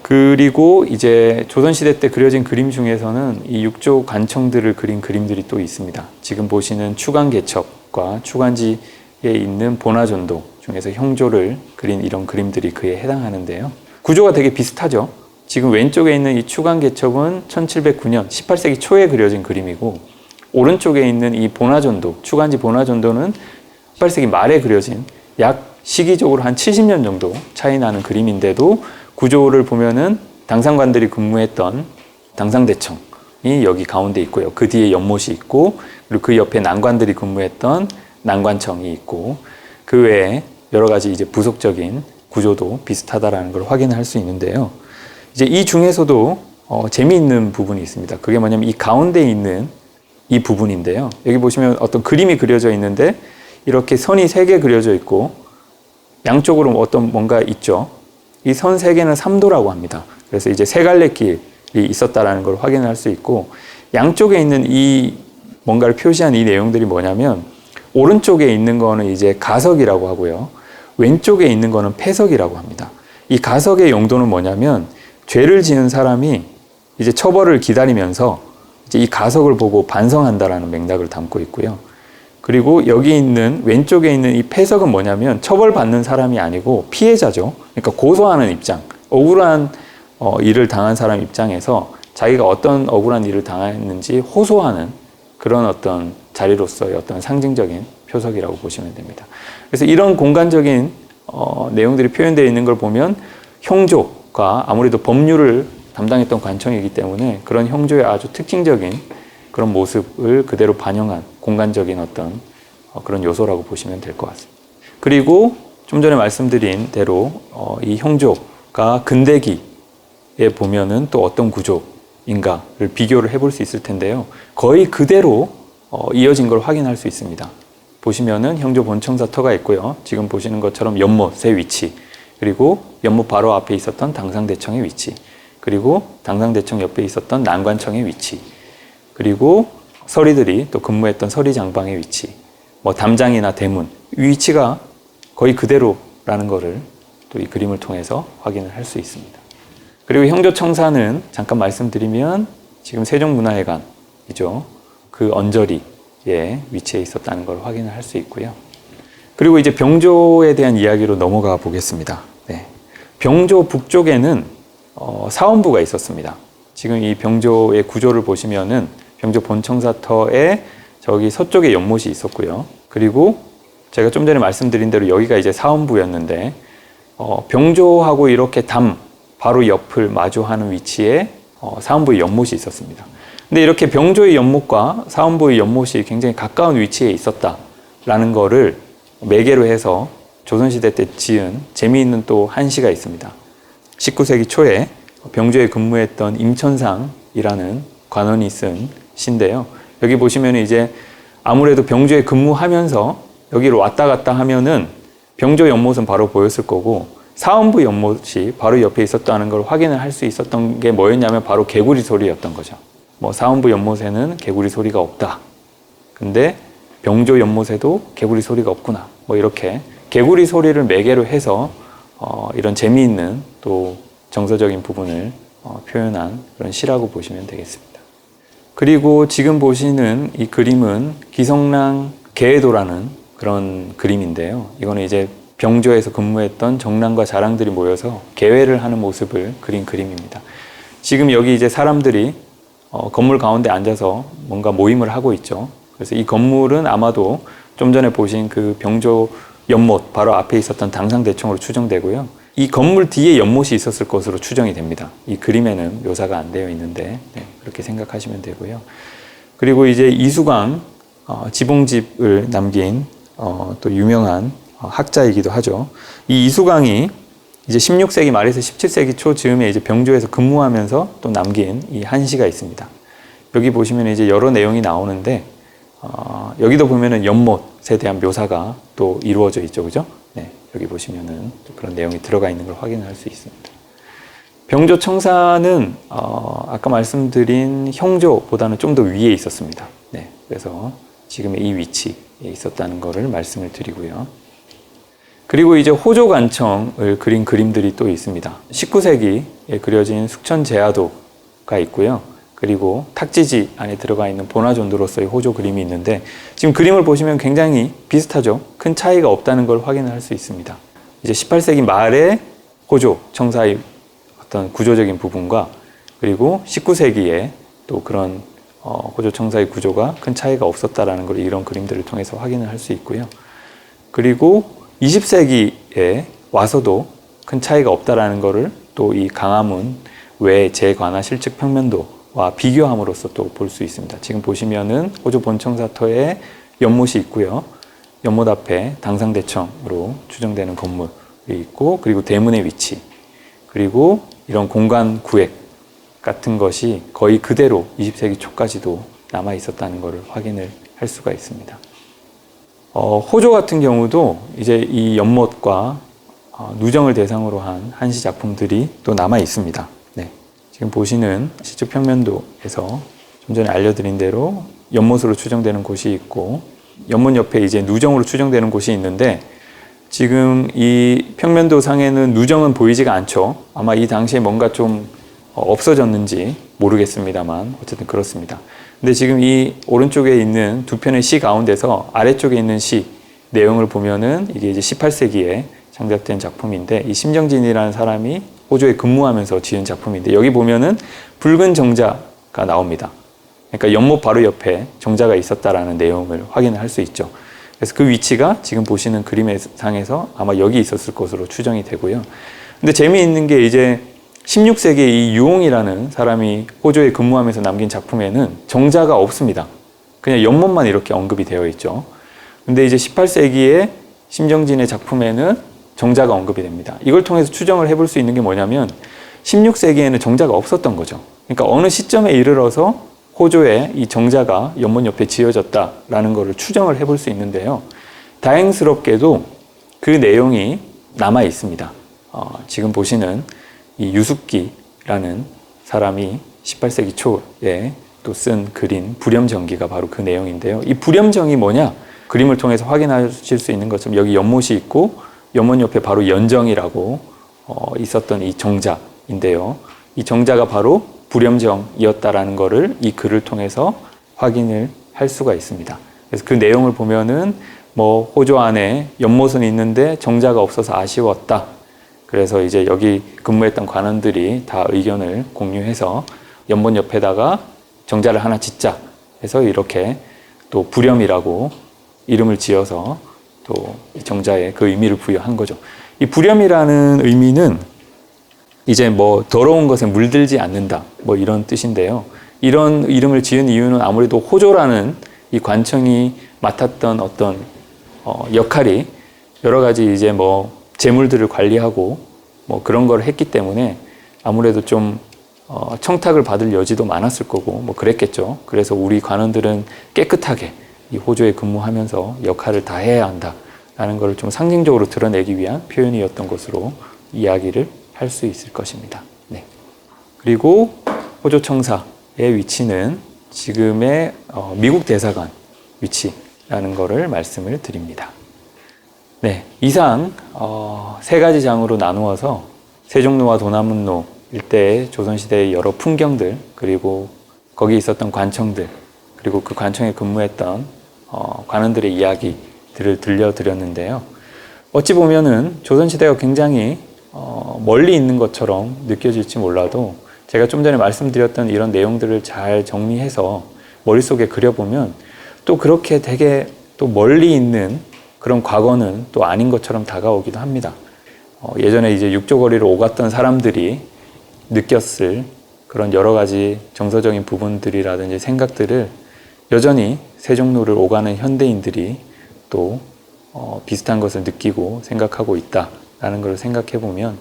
그리고 이제 조선시대 때 그려진 그림 중에서는 이 육조 관청들을 그린 그림들이 또 있습니다. 지금 보시는 추관개척과 추관지에 있는 본화전도 중에서 형조를 그린 이런 그림들이 그에 해당하는데요. 구조가 되게 비슷하죠. 지금 왼쪽에 있는 이 추관개척은 1709년 18세기 초에 그려진 그림이고, 오른쪽에 있는 이 본화전도, 추관지 본화전도는 18세기 말에 그려진 약 시기적으로 한 70년 정도 차이 나는 그림인데도 구조를 보면은 당상관들이 근무했던 당상대청이 여기 가운데 있고요. 그 뒤에 연못이 있고, 그리고 그 옆에 난관들이 근무했던 난관청이 있고, 그 외에 여러 가지 이제 부속적인 구조도 비슷하다라는 걸 확인할 수 있는데요. 이제 이 중에서도 재미있는 부분이 있습니다. 그게 뭐냐면 이 가운데 있는 이 부분인데요. 여기 보시면 어떤 그림이 그려져 있는데 이렇게 선이 3개 그려져 있고 양쪽으로 어떤 뭔가 있죠. 이 선 3개는 삼도라고 합니다. 그래서 이제 세 갈래 길이 있었다라는 걸 확인할 수 있고, 양쪽에 있는 이 뭔가를 표시한 이 내용들이 뭐냐면 오른쪽에 있는 거는 이제 가석이라고 하고요. 왼쪽에 있는 거는 패석이라고 합니다. 이 가석의 용도는 뭐냐면 죄를 지은 사람이 이제 처벌을 기다리면서 이제 이 가석을 보고 반성한다라는 맥락을 담고 있고요. 그리고 여기 있는 왼쪽에 있는 이 패석은 뭐냐면 처벌받는 사람이 아니고 피해자죠. 그러니까 고소하는 입장, 억울한 일을 당한 사람 입장에서 자기가 어떤 억울한 일을 당했는지 호소하는 그런 어떤 자리로서의 어떤 상징적인 표석이라고 보시면 됩니다. 그래서 이런 공간적인 내용들이 표현되어 있는 걸 보면 형조가 아무래도 법률을 담당했던 관청이기 때문에 그런 형조의 아주 특징적인 그런 모습을 그대로 반영한 공간적인 어떤 그런 요소라고 보시면 될 것 같습니다. 그리고 좀 전에 말씀드린 대로 이 형조가 근대기에 보면은 또 어떤 구조인가를 비교를 해볼 수 있을 텐데요. 거의 그대로 이어진 걸 확인할 수 있습니다. 보시면은 형조 본청사 터가 있고요. 지금 보시는 것처럼 연못의 위치, 그리고 연못 바로 앞에 있었던 당상대청의 위치, 그리고 당상대청 옆에 있었던 난관청의 위치, 그리고 서리들이 또 근무했던 서리장방의 위치, 뭐 담장이나 대문, 이 위치가 거의 그대로라는 것을 또 이 그림을 통해서 확인을 할 수 있습니다. 그리고 형조청사는 잠깐 말씀드리면 지금 세종문화회관이죠. 그 언저리에 위치해 있었다는 걸 확인을 할 수 있고요. 그리고 이제 병조에 대한 이야기로 넘어가 보겠습니다. 네. 병조 북쪽에는 사원부가 있었습니다. 지금 이 병조의 구조를 보시면은 병조 본청사터에 저기 서쪽에 연못이 있었고요. 그리고 제가 좀 전에 말씀드린 대로 여기가 이제 사원부였는데 병조하고 이렇게 담 바로 옆을 마주하는 위치에 사원부의 연못이 있었습니다. 근데 이렇게 병조의 연못과 사원부의 연못이 굉장히 가까운 위치에 있었다라는 거를 매개로 해서 조선시대 때 지은 재미있는 또 한시가 있습니다. 19세기 초에 병조에 근무했던 임천상이라는 관원이 쓴 시인데요. 여기 보시면 이제 아무래도 병조에 근무하면서 여기로 왔다 갔다 하면은 병조 연못은 바로 보였을 거고 사원부 연못이 바로 옆에 있었다는 걸 확인을 할 수 있었던 게 뭐였냐면 바로 개구리 소리였던 거죠. 뭐 사원부 연못에는 개구리 소리가 없다. 근데 병조 연못에도 개구리 소리가 없구나. 뭐 이렇게 개구리 소리를 매개로 해서 이런 재미있는 또 정서적인 부분을 표현한 그런 시라고 보시면 되겠습니다. 그리고 지금 보시는 이 그림은 기성랑 계해도라는 그런 그림인데요. 이거는 이제 병조에서 근무했던 정랑과 자랑들이 모여서 계회를 하는 모습을 그린 그림입니다. 지금 여기 이제 사람들이 건물 가운데 앉아서 뭔가 모임을 하고 있죠. 그래서 이 건물은 아마도 좀 전에 보신 그 병조 연못 바로 앞에 있었던 당상대청으로 추정되고요. 이 건물 뒤에 연못이 있었을 것으로 추정이 됩니다. 이 그림에는 묘사가 안 되어 있는데 그렇게 생각하시면 되고요. 그리고 이제 이수광 지봉집을 남긴 또 유명한 학자이기도 하죠. 이 이수광이 이제 16세기 말에서 17세기 초 즈음에 이제 병조에서 근무하면서 또 남긴 이 한시가 있습니다. 여기 보시면 이제 여러 내용이 나오는데 여기도 보면은 연못에 대한 묘사가 또 이루어져 있죠, 그죠? 네, 여기 보시면은 또 그런 내용이 들어가 있는 걸 확인할 수 있습니다. 병조 청사는 아까 말씀드린 형조보다는 좀 더 위에 있었습니다. 네, 그래서 지금의 이 위치에 있었다는 것을 말씀을 드리고요. 그리고 이제 호조관청을 그린 그림들이 또 있습니다. 19세기에 그려진 숙천제하도가 있고요. 그리고 탁지지 안에 들어가 있는 보나존드로서의 호조 그림이 있는데 지금 그림을 보시면 굉장히 비슷하죠. 큰 차이가 없다는 걸 확인할 수 있습니다. 이제 18세기 말에 호조 청사의 어떤 구조적인 부분과 그리고 19세기에 또 그런 호조 청사의 구조가 큰 차이가 없었다라는 걸 이런 그림들을 통해서 확인을 할 수 있고요. 그리고 20세기에 와서도 큰 차이가 없다라는 것을 또 이 강화문 외 제관화 실측 평면도와 비교함으로써 또 볼 수 있습니다. 지금 보시면은 호조 본청사터에 연못이 있고요. 연못 앞에 당상대청으로 추정되는 건물이 있고 그리고 대문의 위치 그리고 이런 공간 구획 같은 것이 거의 그대로 20세기 초까지도 남아 있었다는 것을 확인을 할 수가 있습니다. 호조 같은 경우도 이제 이 연못과 누정을 대상으로 한 한시 작품들이 또 남아 있습니다. 네. 지금 보시는 시축 평면도에서 좀 전에 알려드린 대로 연못으로 추정되는 곳이 있고 연못 옆에 이제 누정으로 추정되는 곳이 있는데 지금 이 평면도 상에는 누정은 보이지가 않죠. 아마 이 당시에 뭔가 좀 없어졌는지 모르겠습니다만 어쨌든 그렇습니다. 근데 지금 이 오른쪽에 있는 두 편의 시 가운데서 아래쪽에 있는 시 내용을 보면은 이게 이제 18세기에 창작된 작품인데 이 심정진이라는 사람이 호조에 근무하면서 지은 작품인데 여기 보면은 붉은 정자가 나옵니다. 그러니까 연못 바로 옆에 정자가 있었다라는 내용을 확인할 수 있죠. 그래서 그 위치가 지금 보시는 그림의 상에서 아마 여기 있었을 것으로 추정이 되고요. 근데 재미있는 게 이제 16세기에 이 유홍이라는 사람이 호조에 근무하면서 남긴 작품에는 정자가 없습니다. 그냥 연못만 이렇게 언급이 되어 있죠. 근데 이제 18세기에 심정진의 작품에는 정자가 언급이 됩니다. 이걸 통해서 추정을 해볼 수 있는 게 뭐냐면 16세기에는 정자가 없었던 거죠. 그러니까 어느 시점에 이르러서 호조에 이 정자가 연못 옆에 지어졌다라는 것을 추정을 해볼 수 있는데요. 다행스럽게도 그 내용이 남아 있습니다. 지금 보시는 이 유숙기라는 사람이 18세기 초에 또 쓴 글인 불염정기가 바로 그 내용인데요. 이 불염정이 뭐냐? 그림을 통해서 확인하실 수 있는 것처럼 여기 연못이 있고 연못 옆에 바로 연정이라고 있었던 이 정자인데요. 이 정자가 바로 불염정이었다라는 것을 이 글을 통해서 확인을 할 수가 있습니다. 그래서 그 내용을 보면은 뭐 호조 안에 연못은 있는데 정자가 없어서 아쉬웠다. 그래서 이제 여기 근무했던 관원들이 다 의견을 공유해서 연못 옆에다가 정자를 하나 짓자 해서 이렇게 또 불염이라고 이름을 지어서 또 정자에 그 의미를 부여한 거죠. 이 불염이라는 의미는 이제 뭐 더러운 것에 물들지 않는다 뭐 이런 뜻인데요. 이런 이름을 지은 이유는 아무래도 호조라는 이 관청이 맡았던 어떤 역할이 여러 가지 이제 뭐 재물들을 관리하고 뭐 그런 걸 했기 때문에 아무래도 좀 청탁을 받을 여지도 많았을 거고 뭐 그랬겠죠. 그래서 우리 관원들은 깨끗하게 이 호조에 근무하면서 역할을 다 해야 한다라는 걸 좀 상징적으로 드러내기 위한 표현이었던 것으로 이야기를 할 수 있을 것입니다. 네. 그리고 호조 청사의 위치는 지금의 미국 대사관 위치라는 것을 말씀을 드립니다. 네, 이상 세 가지 장으로 나누어서 세종로와 도남문로 일대의 조선시대의 여러 풍경들 그리고 거기 있었던 관청들 그리고 그 관청에 근무했던 관원들의 이야기들을 들려드렸는데요. 어찌 보면은 조선시대가 굉장히 멀리 있는 것처럼 느껴질지 몰라도 제가 좀 전에 말씀드렸던 이런 내용들을 잘 정리해서 머릿속에 그려보면 또 그렇게 되게 또 멀리 있는 그런 과거는 또 아닌 것처럼 다가오기도 합니다. 예전에 이제 육조거리를 오갔던 사람들이 느꼈을 그런 여러 가지 정서적인 부분들이라든지 생각들을 여전히 세종로를 오가는 현대인들이 또 비슷한 것을 느끼고 생각하고 있다라는 걸 생각해 보면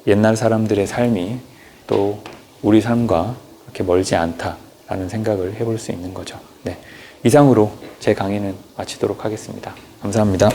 옛날 사람들의 삶이 또 우리 삶과 그렇게 멀지 않다라는 생각을 해볼 수 있는 거죠. 네. 이상으로 제 강의는 마치도록 하겠습니다. 감사합니다.